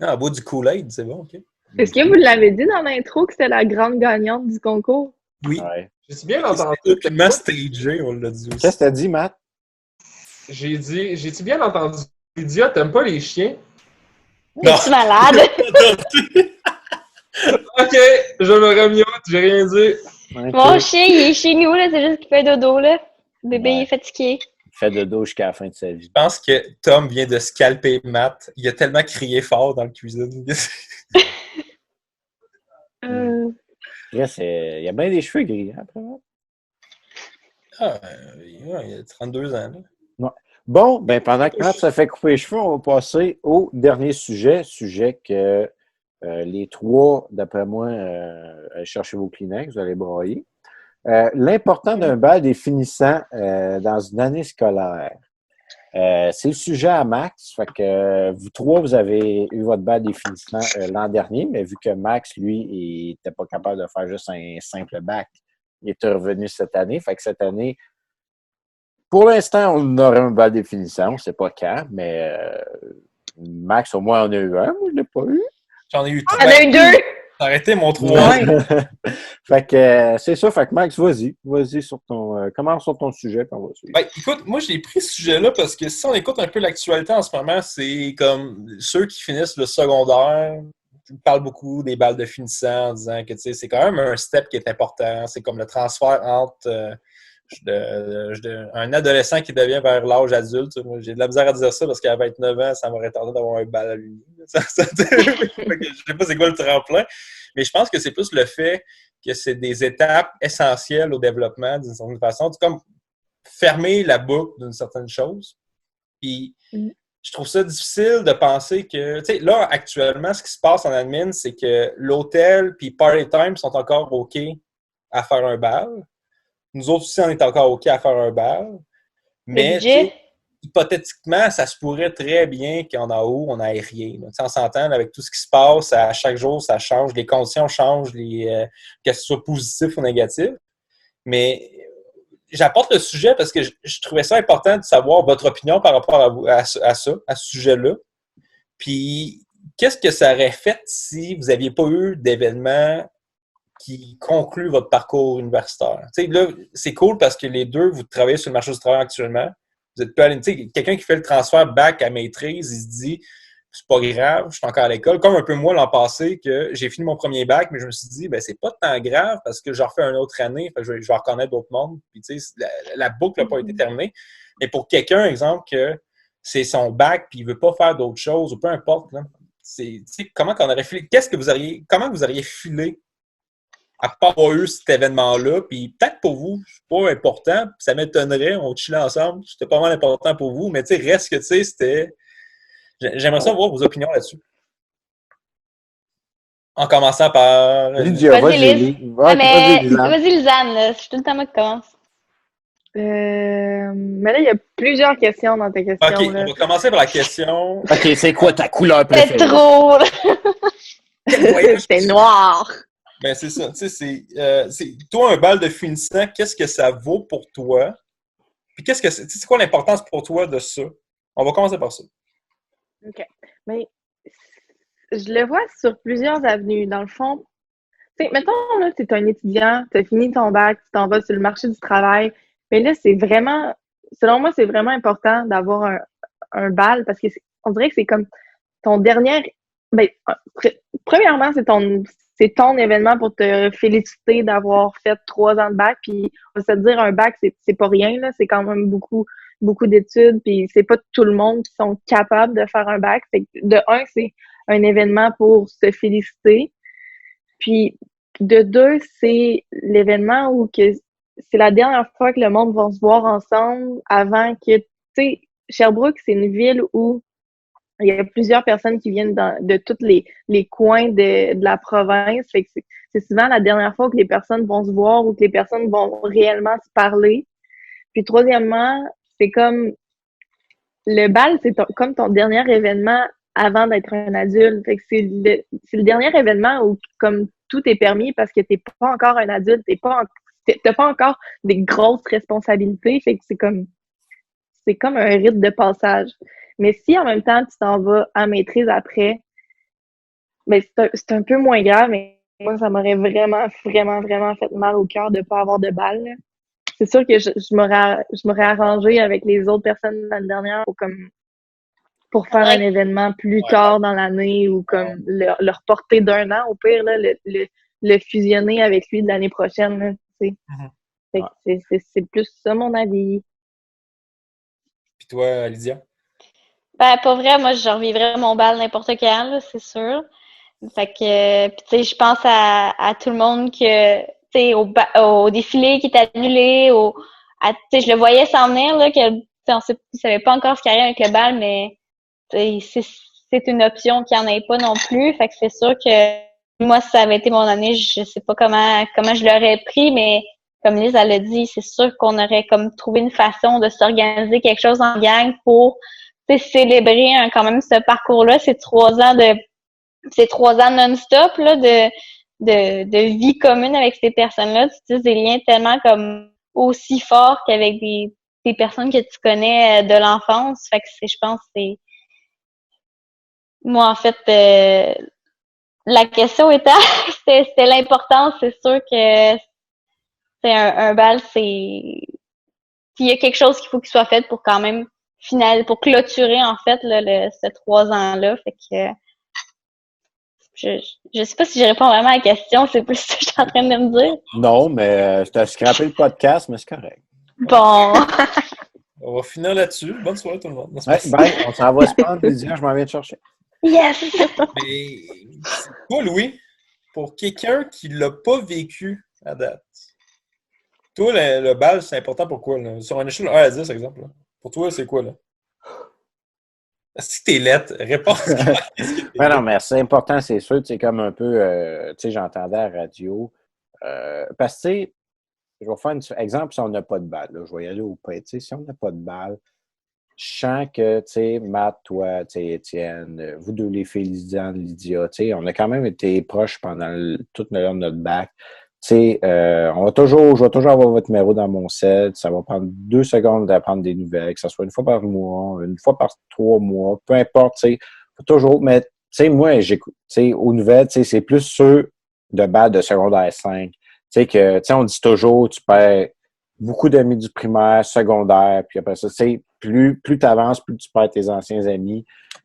Ah, elle boit du Kool-Aid, c'est bon, OK. Est-ce que vous l'avez dit dans l'intro que c'était la grande gagnante du concours? Oui. Ouais. J'ai bien entendu. C'est aucunement stagé, on l'a dit aussi. Qu'est-ce que t'as dit, Matt? J'ai-tu bien entendu? Lydia, t'aimes pas les chiens? Es-tu malade? OK, je me remiote, j'ai rien dit. Okay. Mon chien, il est chez nous, là. C'est juste qu'il fait dodo, là. Le bébé, il est fatigué. Il fait dodo jusqu'à la fin de sa vie. Je pense que Tom vient de scalper Matt. Il a tellement crié fort dans la cuisine. Il y a bien des cheveux gris, hein, après moi. Ah, il a 32 ans, là. Ouais. Bon, ben pendant que Matt se fait couper les cheveux, on va passer au dernier sujet que les trois, d'après moi, cherchez vos Kleenex, vous allez broyer. L'important d'un bal des finissants dans une année scolaire. C'est le sujet à Max. Fait que vous trois, vous avez eu votre bal des finissants l'an dernier, mais vu que Max, lui, il n'était pas capable de faire juste un simple bac, il est revenu cette année. Fait que cette année, pour l'instant, on aurait un bal des finissants. On ne sait pas quand, mais Max, au moins, on a eu un. Moi, je ne l'ai pas eu. J'en ai eu trois. J'en ai eu deux. Arrêtez mon 3. Fait que c'est ça. Fait que Max, vas-y sur ton. Commence sur ton sujet, puis on va suivre. Ben, écoute, moi j'ai pris ce sujet-là parce que si on écoute un peu l'actualité en ce moment, c'est comme ceux qui finissent le secondaire. Ils parlent beaucoup des balles de finissant en disant que c'est quand même un step qui est important. C'est comme le transfert entre un adolescent qui devient vers l'âge adulte. Moi, j'ai de la misère à dire ça parce qu'à 29 ans, ça m'aurait tardé d'avoir un bal à l'uni. Je sais pas c'est quoi le tremplin, mais je pense que c'est plus le fait que c'est des étapes essentielles au développement d'une certaine façon. C'est comme fermer la boucle d'une certaine chose. Puis, je trouve ça difficile de penser que... Tu sais, là, actuellement, ce qui se passe en admin, c'est que l'hôtel puis Party Time sont encore OK à faire un bal. Nous autres aussi, on est encore OK à faire un bal. Mais, hypothétiquement, ça se pourrait très bien qu'en haut, on n'aille rien. On s'entend avec tout ce qui se passe, à chaque jour, ça change, les conditions changent, que ce soit positif ou négatif. Mais j'apporte le sujet parce que je trouvais ça important de savoir votre opinion par rapport à ça, à ce sujet-là. Puis, qu'est-ce que ça aurait fait si vous n'aviez pas eu d'événements qui concluent votre parcours universitaire? Tu sais, là, c'est cool parce que les deux, vous travaillez sur le marché du travail actuellement. Vous êtes pas allé, tu sais, quelqu'un qui fait le transfert bac à maîtrise, il se dit, c'est pas grave, je suis encore à l'école. Comme un peu moi l'an passé, que j'ai fini mon premier bac, mais je me suis dit, ben c'est pas tant grave parce que j'en refais une autre année, fait que je vais reconnaître d'autres mondes. Puis tu sais, la boucle n'a pas été terminée. Mais pour quelqu'un, exemple, que c'est son bac puis il veut pas faire d'autres choses, ou peu importe, là, c'est, tu sais, comment qu'on aurait filé, comment vous auriez filé à pas avoir eu cet événement-là, puis peut-être pour vous, c'est pas important, ça m'étonnerait, on chillait ensemble, c'était pas mal important pour vous, mais tu sais, reste que, tu sais, c'était... J'aimerais savoir vos opinions là-dessus. En commençant par... Lydia, vas-y, Liz. Vas-y, Lisanne, c'est tout le temps moi qui commence. Mais là, il y a plusieurs questions dans tes questions. OK, on va commencer par la question... OK, c'est quoi ta couleur préférée? C'est trop! C'est noir! Ben, c'est ça. Tu sais, c'est toi, un bal de finissant, qu'est-ce que ça vaut pour toi? Puis c'est quoi l'importance pour toi de ça? On va commencer par ça. OK. Mais je le vois sur plusieurs avenues. Dans le fond, tu sais, mettons, là, tu es un étudiant, tu as fini ton bac, tu t'en vas sur le marché du travail. Mais là, c'est vraiment, selon moi, c'est vraiment important d'avoir un bal parce que on dirait que c'est comme ton dernier. Ben, premièrement, c'est ton événement pour te féliciter d'avoir fait 3 ans de bac. Puis, on va se dire, un bac, c'est pas rien, là. C'est quand même beaucoup d'études. Puis, c'est pas tout le monde qui sont capables de faire un bac. Fait que, de un, c'est un événement pour se féliciter. Puis, de deux, c'est l'événement où c'est la dernière fois que le monde va se voir ensemble avant que, tu sais, Sherbrooke, c'est une ville où il y a plusieurs personnes qui viennent de tous les coins de la province. Fait que c'est souvent la dernière fois que les personnes vont se voir ou que les personnes vont réellement se parler. Puis troisièmement, c'est comme le bal, c'est comme ton dernier événement avant d'être un adulte. Fait que c'est le dernier événement où comme tout est permis parce que t'es pas encore un adulte, t'as pas encore des grosses responsabilités. Fait que c'est comme un rite de passage. Mais si en même temps, tu t'en vas en maîtrise après, ben c'est un peu moins grave, mais moi, ça m'aurait vraiment, vraiment, vraiment fait mal au cœur de pas avoir de balle. C'est sûr que je m'aurais arrangé avec les autres personnes l'année dernière pour faire un événement plus tard dans l'année ou comme le reporter d'un an, au pire, là, le fusionner avec lui de l'année prochaine. Là, fait que c'est plus ça, mon avis. Puis toi, Lydia? Ben, pas vrai, moi, je revivrais mon bal n'importe quand, là, c'est sûr. Fait que, puis tu sais, je pense à tout le monde que, tu sais, au défilé qui est annulé, tu sais, je le voyais s'en venir, là, que, tu sais, on savait pas encore ce qu'il y avait avec le bal, mais, tu sais, c'est une option qu'il n'y en ait pas non plus. Fait que c'est sûr que, moi, si ça avait été mon année, je sais pas comment je l'aurais pris, mais, comme Lise, elle a dit, c'est sûr qu'on aurait comme trouvé une façon de s'organiser quelque chose en gang pour, célébrer quand même ce parcours-là, ces 3 ans non-stop là, de vie commune avec ces personnes-là. Tu tisses des liens tellement comme aussi forts qu'avec des personnes que tu connais de l'enfance. Fait que je pense c'est moi en fait la question étant c'était l'importance, c'est sûr que c'est un bal, il y a quelque chose qu'il faut qu'il soit fait pour quand même pour clôturer, en fait, là, ces 3 ans-là. Fait que je sais pas si je réponds vraiment à la question, c'est plus ce que je suis en train de me dire. Non, mais je t'ai scrappé le podcast, mais c'est correct. Bon. On va finir là-dessus. Bonne soirée, tout le monde. Non, c'est Ouais, pas ça. on s'en va se prendre, Lydia, je m'en viens te chercher. Yes! Mais toi, Louis, pour quelqu'un qui l'a pas vécu à date, toi, le bal, c'est important pour quoi? Là? Sur une échelle de 1 à 10, exemple. Là. Pour toi, c'est quoi? Là? Si t'es lettre, réponds. Ben non, mais c'est important, c'est sûr. C'est comme un peu, tu sais, j'entendais à la radio. Parce que, tu sais, je vais faire un exemple si on n'a pas de balle. Là, je vais y aller au pet. Tu sais, si on n'a pas de balle, je sens que, tu sais, Matt, toi, tu sais, Étienne, vous deux, les filles, Lydia, tu sais, on a quand même été proches pendant tout le long de notre bac. Tu sais, je vais toujours avoir votre numéro dans mon set. Ça va prendre 2 secondes d'apprendre des nouvelles, que ce soit une fois par mois, une fois par 3 mois, peu importe, tu sais, faut toujours. Mais, tu sais, moi, j'écoute, tu sais, aux nouvelles, tu sais, c'est plus ceux de bas de secondaire 5. Tu sais, que, tu sais, on dit toujours, tu perds beaucoup d'amis du primaire, secondaire, puis après ça, tu sais, plus tu avances, plus tu perds tes anciens amis.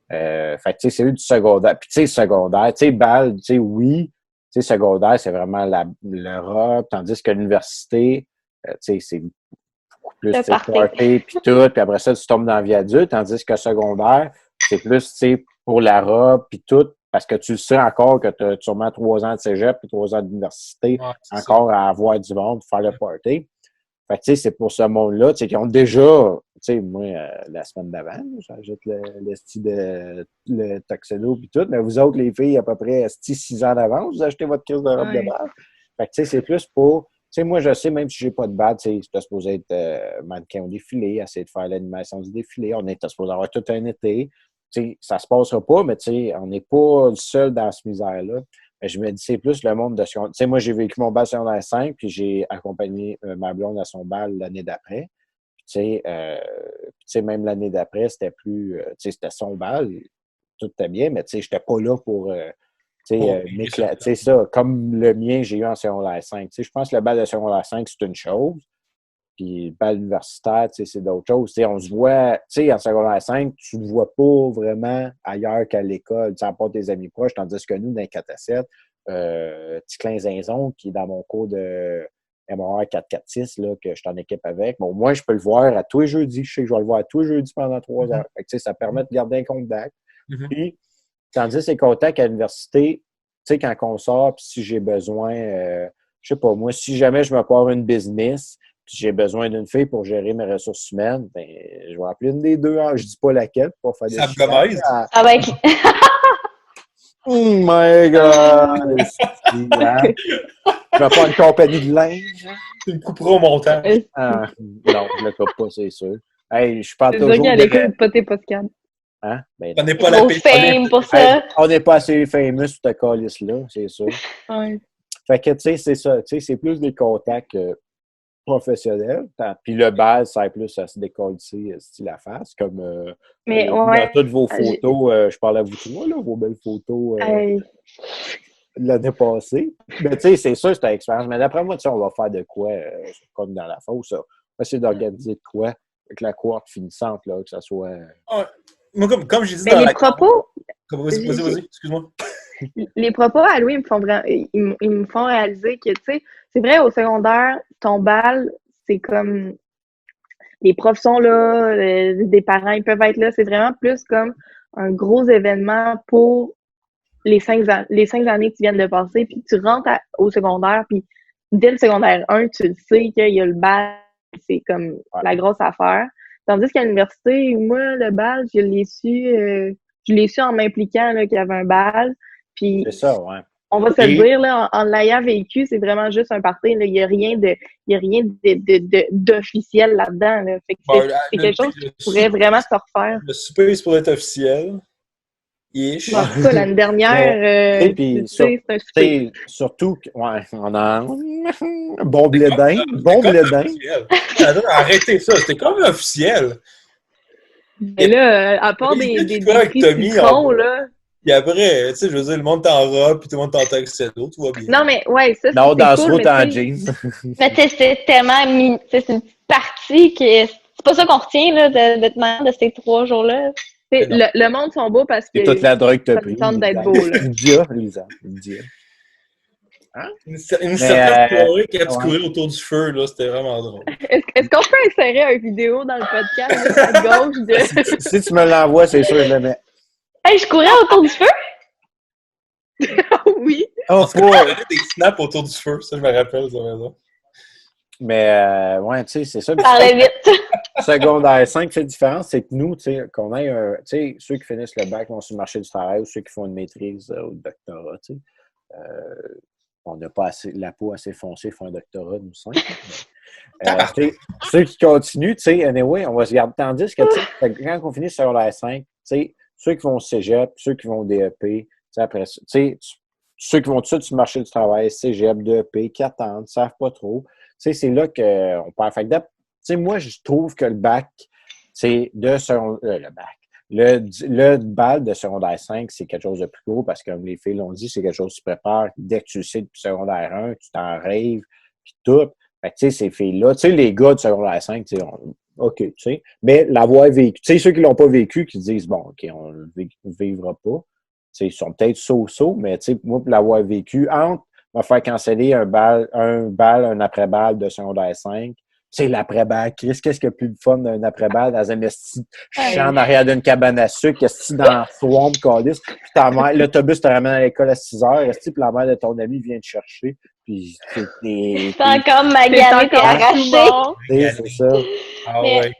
Fait que, tu sais, c'est eux du secondaire. Puis, tu sais, secondaire, tu sais, balle, tu sais, oui. Tu sais, secondaire, c'est vraiment l'Europe, tandis que l'université, tu sais, c'est beaucoup plus party, puis tout, puis après ça, tu tombes dans la vie adulte, tandis que secondaire, c'est plus, tu sais, pour l'Europe, puis tout, parce que tu sais encore que tu as sûrement 3 ans de cégep puis 3 ans d'université, encore à avoir du monde, faire le party. Fait que, tu sais, c'est pour ce monde-là, tu sais, qui ont déjà, tu sais, moi, la semaine d'avant, j'ajoute le style de le tuxedo puis tout, mais vous autres, les filles, à peu près 6 ans d'avance, vous achetez votre crise de robe de bal. Fait que, tu sais, c'est plus pour, tu sais, moi, je sais, même si j'ai pas de balle, tu sais, c'était supposé être mannequin au défilé, essayer de faire l'animation du défilé, on était supposé avoir tout un été. Tu sais, ça se passera pas, mais tu sais, on n'est pas le seul dans cette misère-là. Mais je me dis, c'est plus le monde de ce qu'on... Tu sais, moi, j'ai vécu mon bal secondaire 5, puis j'ai accompagné ma blonde à son bal l'année d'après. Puis, tu sais, même l'année d'après, c'était plus... tu sais, c'était son bal, tout était bien, mais tu sais, j'étais pas là pour... tu sais, ça, comme le mien, j'ai eu en secondaire 5. Tu sais, je pense que le bal de secondaire 5, c'est une chose. Puis le bal universitaire, tu sais, c'est d'autres choses. Tu sais, on se voit, tu sais, en secondaire 5, tu ne vois pas vraiment ailleurs qu'à l'école. Tu apportes tes amis proches, tandis que nous, dans les 4 à 7, Ticlin Zinzon, qui est dans mon cours de MR 446, là, que je suis en équipe avec, bon, moi, je peux le voir à tous les jeudis. Je sais que je vais le voir à tous les jeudis pendant 3 heures. Fait que, tu sais, ça permet de garder un contact. Puis, tandis que les contacts à l'université, tu sais, quand on sort, puis si j'ai besoin, je sais pas, moi, si jamais je me pars une business, puis j'ai besoin d'une fille pour gérer mes ressources humaines, ben, je vais appeler une des deux. Je dis pas laquelle pour faire des Ça me gommise. Ça va être... Oh my God! Je vais pas une compagnie de linge. Tu me couperas au montant. Non, je le coupe pas, c'est sûr. Hey, je parle C'est toujours sûr qu'à l'école, pas tes podcasts. Hein? Ben, on n'est pas la fame pour ça. On n'est pas assez fameux sur ta calice-là, c'est sûr. Ouais. Fait que, tu sais, c'est ça. Tu sais, c'est plus des contacts professionnels. Puis le bal, ça a plus à se décoller style la face. Comme mais dans toutes vos photos, je parle à vous trois, là, vos belles photos de l'année passée. Mais tu sais, c'est sûr, c'est une expérience. Mais d'après moi, tu sais, on va faire de quoi, comme dans la fosse. On va essayer d'organiser de quoi avec la cohorte finissante, là, que ça soit. Moi, comme j'ai dit mais les propos. Vas-y, excuse-moi. Les propos à Louis, ils me font réaliser que, tu sais, c'est vrai, au secondaire, ton bal, c'est comme... Les profs sont là, des parents, ils peuvent être là. C'est vraiment plus comme un gros événement pour les 5 années que tu viens de passer. Puis tu rentres au secondaire, puis dès le secondaire 1, tu le sais qu'il y a le bal, c'est comme la grosse affaire. Tandis qu'à l'université, moi, le bal, je l'ai su en m'impliquant qu'il y avait un bal. Puis, c'est ça, ouais. On va se le dire, là, en l'ayant vécu, c'est vraiment juste un party. Il n'y a rien d'officiel là-dedans. Là. Fait que c'est quelque chose qui pourrait vraiment se refaire. Le souper, c'est pour être officiel. Ish. En tout cas, l'année dernière, c'est un souper. Surtout, ouais, on a bon blédin. Arrêtez ça, c'était comme officiel. Mais là, à part des prix là... Et après, tu sais, je veux dire, le monde t'en robe, puis tout le monde t'en tuxedo, tout va bien. Non, mais ouais, ça, non, dans ce route en jeans. Mais tu sais, c'est tellement... C'est une partie que... C'est pas ça qu'on retient, là, de te demander de ces 3 jours-là. Le monde sont beaux parce que... Et toute la drogue que t'as pris. Ça tente d'être beau, là. Lydia, Lisa. Une certaine soirée quand tu ouais. courais autour du feu, là, c'était vraiment drôle. Est-ce qu'on peut insérer une vidéo dans le podcast à gauche de. Si tu me l'envoies, c'est sûr que je le mets. Hey, je courais autour du feu? Oui. Oh, Parce que tu faisais des snaps autour du feu, ça, je me rappelle, ça raison. Mais, ouais, tu sais, c'est ça. Parlais vite. Secondaire 5 fait différence, c'est que nous, tu sais, qu'on ait un. Tu sais, ceux qui finissent le bac vont sur le marché du travail ou ceux qui font une maîtrise ou le doctorat, tu sais. On n'a pas assez, la peau assez foncée, font un doctorat, nous cinq. Ceux qui continuent, tu sais, anyway, on va se garder. Tandis que, tu sais, quand on finit le secondaire 5, tu sais, ceux qui vont au cégep, ceux qui vont au DEP, tu sais, après ça, tu sais, ceux qui vont tout de suite sur le marché du travail, cégep, DEP, qui attendent, ne savent pas trop. Tu sais, c'est là qu'on perd. Fait que, tu sais, moi, je trouve que le bac, c'est le bac. Le bal de secondaire 5, c'est quelque chose de plus gros parce que, comme les filles l'ont dit, c'est quelque chose qui se prépare. Dès que tu le sais depuis secondaire 1, tu t'en rêves, puis tout. Fait que, tu sais, ces filles-là, tu sais, les gars de secondaire 5, tu sais, OK, tu sais, mais l'avoir vécu, tu sais, ceux qui l'ont pas vécu, qui disent, bon, OK, on ne le vivra pas, tu sais, ils sont peut-être so-so, mais, tu sais, moi, pour l'avoir vécu, entre me faire canceller un après-balle de secondaire 5, c'est l'après-balle. Chris, qu'est-ce qu'il y a plus de fun d'un après-balle dans un esti champ en arrière d'une cabane à sucre, esti dans la swamp, calice, puis ta mère, l'autobus te ramène à l'école à 6 heures, esti, puis la mère de ton ami vient te chercher, puis t'es encore magané, t'es arraché. C'est ça. Ah ouais.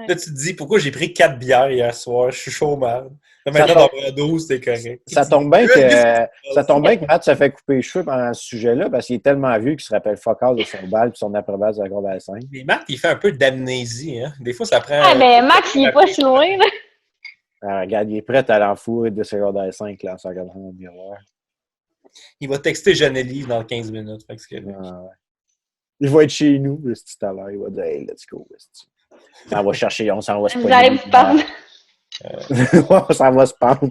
Là, tu te dis, pourquoi j'ai pris 4 bières hier soir? Je suis chaud mal. Là, maintenant, d'en prendre 12, c'est correct. Ça tombe bien que Matt se fait couper les cheveux pendant ce sujet-là parce qu'il est tellement vieux qu'il se rappelle fuck all de son bal et son après-balle de la secondaire 5. Mais Matt, il fait un peu d'amnésie. Hein? Des fois, ça prend... Ah, ben Max, il est pas si loin, là. Regarde, il est prêt à l'enfourrer de secondaire 5 là, en se regardant dans le miroir. Il va texter Jeanne-Élie dans 15 minutes. Fait que c'est ouais. Il va être chez nous, tout à l'heure. Il va dire, hey, let's go. On va chercher, on s'en va se Vous allez vous pendre. On s'en va se pendre.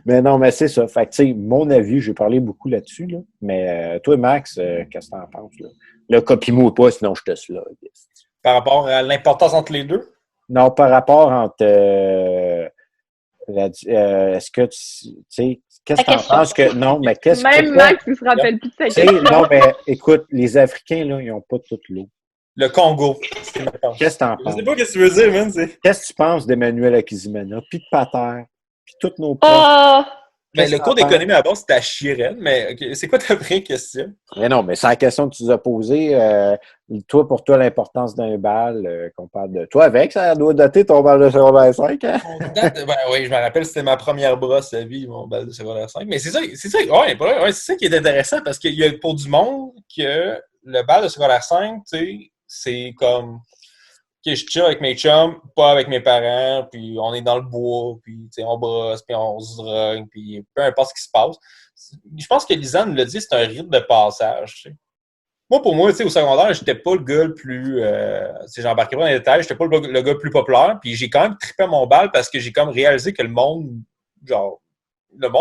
Mais non, mais c'est ça. Fait que, tu sais, mon avis, j'ai parlé beaucoup là-dessus, là. Mais toi, Max, qu'est-ce que t'en penses, là? Là, copie-moi pas, sinon je te slug. Par rapport à l'importance entre les deux? Non, par rapport entre... est-ce que tu sais... Qu'est-ce que t'en penses que... Non, mais qu'est-ce que... Même Max, il se rappelle plus de sa question. Non, mais écoute, les Africains, là, ils n'ont pas toute l'eau. Le Congo. Qu'est-ce que t'en penses? Je sais pas ce que tu veux dire, man. Qu'est-ce que tu penses d'Emmanuel Akizimana, puis de Pater, puis toutes nos profs? Mais le cours d'économie à base, c'était à Chirel, mais okay, c'est quoi ta vraie question? Mais non, mais c'est la question que tu nous as posée. Toi, pour toi, l'importance d'un bal, qu'on parle de. Toi, avec, ça doit dater ton bal de secondaire 5, hein? Oui, je me rappelle, c'était ma première brosse à vie, mon bal de secondaire 5. Mais c'est ça c'est ça qui est intéressant, parce qu'il y a pour du monde que le bal de secondaire 5, tu sais, c'est comme... OK, je chill avec mes chums, pas avec mes parents, puis on est dans le bois, puis on brosse, puis on se drogue, puis peu importe ce qui se passe. Je pense que Lisanne l'a dit, c'est un rite de passage. T'sais. Moi, pour moi, au secondaire, j'étais pas le gars le plus... j'embarquais pas dans les détails, j'étais pas le gars le plus populaire, puis j'ai quand même trippé mon bal parce que j'ai comme réalisé que le monde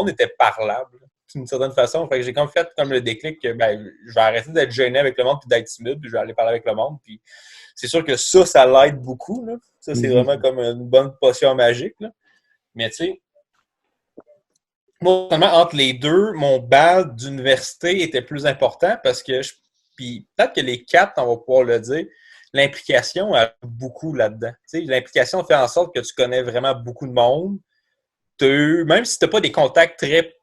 était parlable, d'une certaine façon. Fait que j'ai comme fait comme le déclic que je vais arrêter d'être gêné avec le monde puis d'être timide, puis je vais aller parler avec le monde, puis c'est sûr que ça l'aide beaucoup. Là. Ça, c'est vraiment comme une bonne potion magique. Là. Mais tu sais, moi, entre les deux, mon bal d'université était plus important parce que, puis peut-être que les 4, on va pouvoir le dire, l'implication a beaucoup là-dedans. Tu sais, l'implication fait en sorte que tu connais vraiment beaucoup de monde. Même si tu n'as pas des contacts très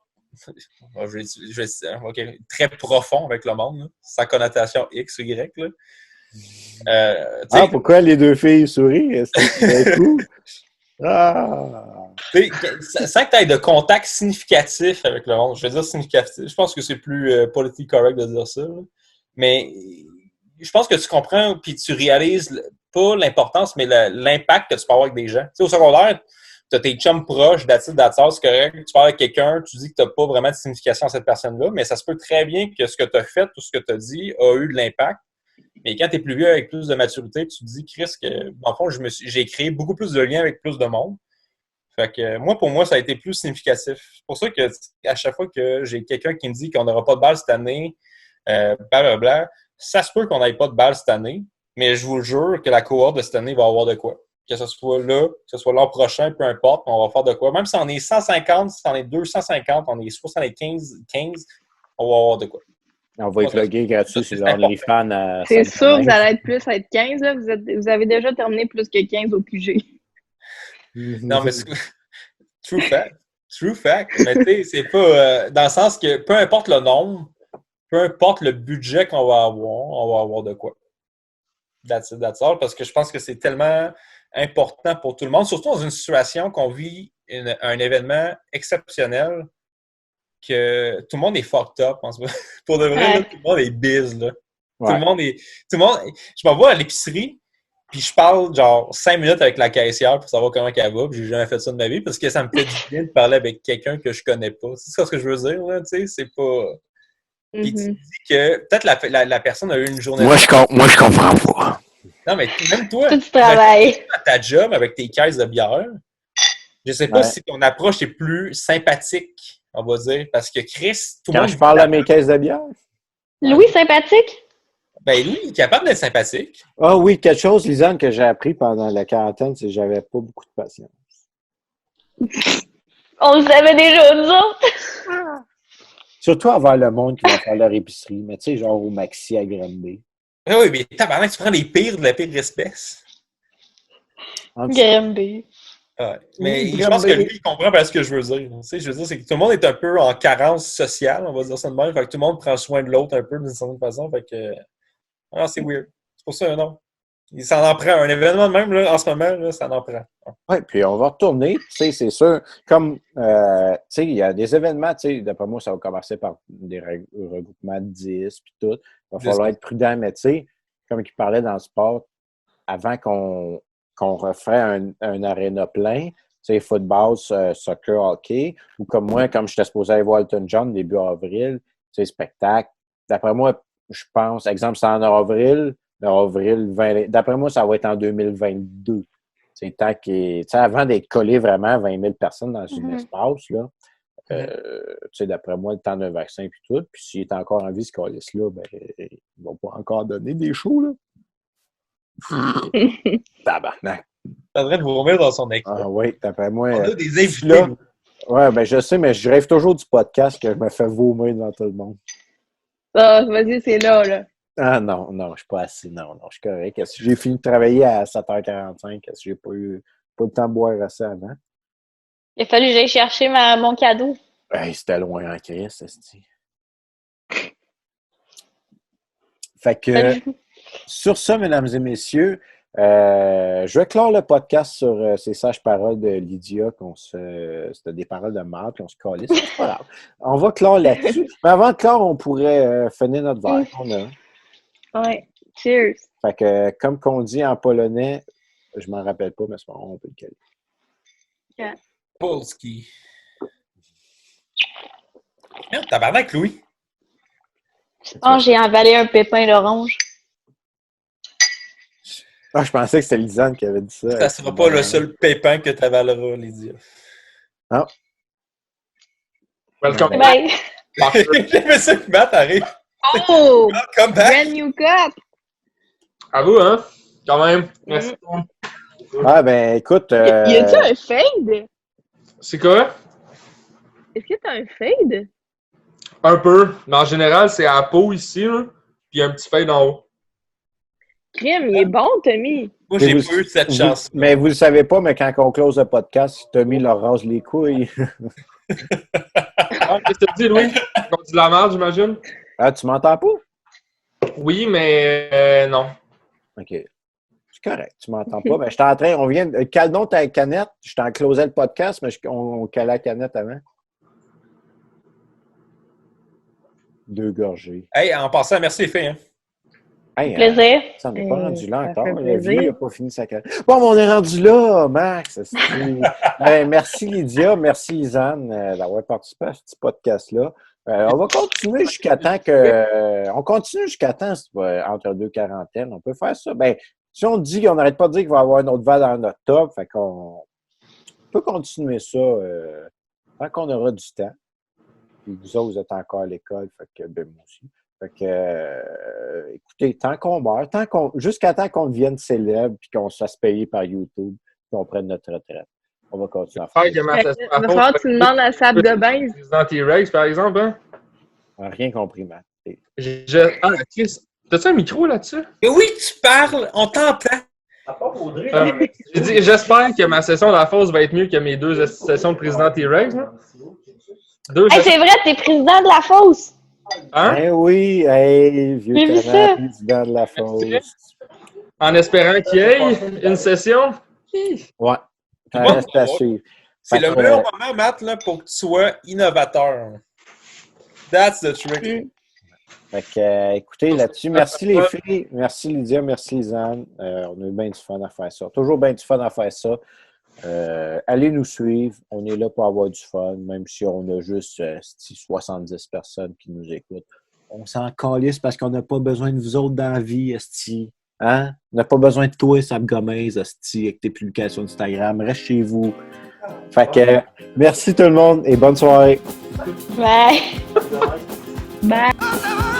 profonds avec le monde, là, sans connotation X ou Y, là. Pourquoi les deux filles sourient? C'est cool. Sans que tu aies de contact significatif avec le monde, je veux dire significatif, je pense que c'est plus politically correct de dire ça, là. Mais je pense que tu comprends puis tu réalises pas l'importance, mais l'impact que tu peux avoir avec des gens. Tu sais, au secondaire, tu as tes chums proches, c'est correct. Tu parles avec quelqu'un, tu dis que tu n'as pas vraiment de signification à cette personne-là, mais ça se peut très bien que ce que tu as fait ou ce que tu as dit a eu de l'impact. Mais quand tu es plus vieux avec plus de maturité, tu te dis, Chris, que dans le fond, j'ai créé beaucoup plus de liens avec plus de monde. Fait que pour moi, ça a été plus significatif. C'est pour ça que à chaque fois que j'ai quelqu'un qui me dit qu'on n'aura pas de balle cette année, blablabla, ça se peut qu'on n'aille pas de balle cette année, mais je vous le jure que la cohorte de cette année va avoir de quoi. Que ce soit là, que ce soit l'an prochain, peu importe, on va faire de quoi. Même si on est 150, si on est 250, on est 75, 15, on va avoir de quoi. On va y plugger gratuit sur c'est OnlyFans à C'est sûr que vous 100 allez être plus être 15, là. Vous avez déjà terminé plus que 15 au QG. Non, mais c'est true fact. True fact. Mais tu sais, c'est pas dans le sens que peu importe le nombre, peu importe le budget qu'on va avoir, on va avoir de quoi. That's it, that's all. Parce que je pense que c'est tellement important pour tout le monde, surtout dans une situation qu'on vit un événement exceptionnel que tout le monde est fucked up en ce moment. Pour de vrai, là, tout le monde est biz, là. Ouais. Tout le monde est. Je m'en vais à l'épicerie, puis je parle genre 5 minutes avec la caissière pour savoir comment elle va, puis j'ai jamais fait ça de ma vie, parce que ça me fait du bien de parler avec quelqu'un que je connais pas. C'est ça ce que je veux dire, là, tu sais, c'est pas. Puis tu dis que peut-être la personne a eu une journée. Moi, je comprends pas. Non, mais même toi, Tout du travail. à ta job avec tes caisses de bière, je sais pas si ton approche est plus sympathique, on va dire, parce que Chris, tout le monde. Quand je parle à mes caisses de bière? Louis, sympathique? Ben lui, il est capable d'être sympathique. Ah oui, quelque chose, Lisanne, que j'ai appris pendant la quarantaine, c'est que j'avais pas beaucoup de patience. On le savait déjà, nous autres. Surtout envers le monde qui va faire leur épicerie, mais tu sais, genre au Maxi à Granby. Ah oui, mais tabarnak, tu prends les pires de la pire espèce. Granby. Ouais. Mais Oui, je pense que Granby. lui, il comprend pas ce que je veux dire. Tu sais, je veux dire, c'est que tout le monde est un peu en carence sociale, on va dire ça de même. Fait que tout le monde prend soin de l'autre un peu d'une certaine façon. Fait que. Ah, c'est weird. C'est pour ça, non. Ça en prend. Un événement de même, là, en ce moment, là, ça en prend. Oui, puis on va retourner, tu sais, c'est sûr. Comme, tu sais, il y a des événements, tu sais, d'après moi, ça va commencer par des regroupements de 10 puis tout. Il va falloir être prudent, mais tu sais, comme il parlait dans le sport, avant qu'on referait un aréna plein, tu sais, football, soccer, hockey, ou comme moi, comme j'étais supposé aller voir Elton John début avril, tu sais, spectacle. D'après moi, je pense, exemple, c'est en avril 20, d'après moi, ça va être en 2022. C'est tant qu'il avant d'être collé vraiment 20 000 personnes dans un espace, là, tu sais, d'après moi, le temps d'un vaccin puis tout, puis s'il est encore en vie, ce calice-là, ben, il va pas encore donner des shows, là. Tabarnak. Ça devrait vous remettre dans son écran. Ah oui, d'après moi. On a des invités. Là, ouais, ben je sais, mais je rêve toujours du podcast que je me fais vomir devant tout le monde. Ah, vas-y, c'est là. Ah non, je suis pas assez. Non, je suis correct. J'ai fini de travailler à 7h45. J'ai pas eu le temps de boire assez avant. Il a fallu que j'aille chercher mon cadeau. Hey, c'était loin en crise, esti. Fait que, sur ça, mesdames et messieurs, je vais clore le podcast sur ces sages paroles de Lydia, c'était des paroles de marde, qu'on se calisse. C'est pas grave. On va clore là-dessus. Mais avant de clore, on pourrait finir notre verre. Ouais. Cheers. Fait que, comme qu'on dit en polonais, je m'en rappelle pas, mais c'est bon, on peut le caler. Yeah. Polski. Merde, tabarnak, Louis. Oh, j'ai avalé un pépin d'orange. Ah, je pensais que c'était Lisanne qui avait dit ça. Ça sera pas le seul pépin que tu avaleras, Lydia. Non. Welcome Bye. J'aimais ça que Matt arrive. Oh! Come back. Brand new cup! À vous, hein? Quand même. Merci. Ah, ben, écoute. Y a-tu un fade? C'est quoi? Est-ce que t'as un fade? Un peu. Mais en général, c'est à la peau ici, là. Puis un petit fade en haut. Crème, il est bon, Tommy. Moi, j'ai pas eu cette chance. Mais vous le savez pas, mais quand on close le podcast, Tommy leur rase les couilles. Ah, qu'est-ce que tu dis, Louis? Comme de la merde, j'imagine? Ah, tu m'entends pas? Oui, mais non. OK. C'est correct, tu m'entends pas. Ben, j'étais en train, on vient. Cale donc ta canette. Je t'en closais le podcast, mais on calait la canette avant. 2 gorgées. Hey, en passant, merci les filles. Hein. Hey, Plaisir. Ça n'est pas rendu là ça encore. fait Le plaisir. vieux n'a pas fini sa carrière. Bon, on est rendu là, Max. Merci Lydia, merci Lisanne d'avoir participé à ce podcast-là. On va continuer jusqu'à temps on continue jusqu'à temps entre deux quarantaines. On peut faire ça. Ben, si on dit qu'on n'arrête pas de dire qu'il va y avoir un autre verre dans notre top, fait qu'on peut continuer ça tant qu'on aura du temps. Puis vous autres, vous êtes encore à l'école, fait que ben moi aussi. Fait que, écoutez, tant qu'on meurt, jusqu'à temps qu'on devienne célèbre puis qu'on se fasse payer par YouTube puis qu'on prenne notre retraite. On va continuer à faire. Il va falloir que tu demandes à Sable de Bain. Les anti-regs, par exemple, hein? Rien compris, Matt. Ah, Chris, t'as-tu un micro là-dessus? Et oui, tu parles, on t'entend. J'ai dit, j'espère que ma session de la fosse va être mieux que mes 2 sessions de président T-Rex. Hey, c'est vrai, t'es président de la fosse. Hein? Eh oui, hey, vieux J'ai vu canard, ça. président de la fosse. En espérant qu'il y ait une session. Ouais, ça Bon, reste à suivre. C'est Fait le que, meilleur moment, Matt, là, pour que tu sois innovateur. That's the trick. Fait que, écoutez, là-dessus, merci les filles, merci Lydia, merci Lisanne. On a eu bien du fun à faire ça. Toujours bien du fun à faire ça. Allez nous suivre. On est là pour avoir du fun, même si on a juste 70 personnes qui nous écoutent. On s'en calisse parce qu'on n'a pas besoin de vous autres dans la vie, esti. Hein? On n'a pas besoin de toi, Sam Gomez, esti, avec tes publications Instagram. Reste chez vous. Fait que, merci tout le monde et bonne soirée. Bye. Bye.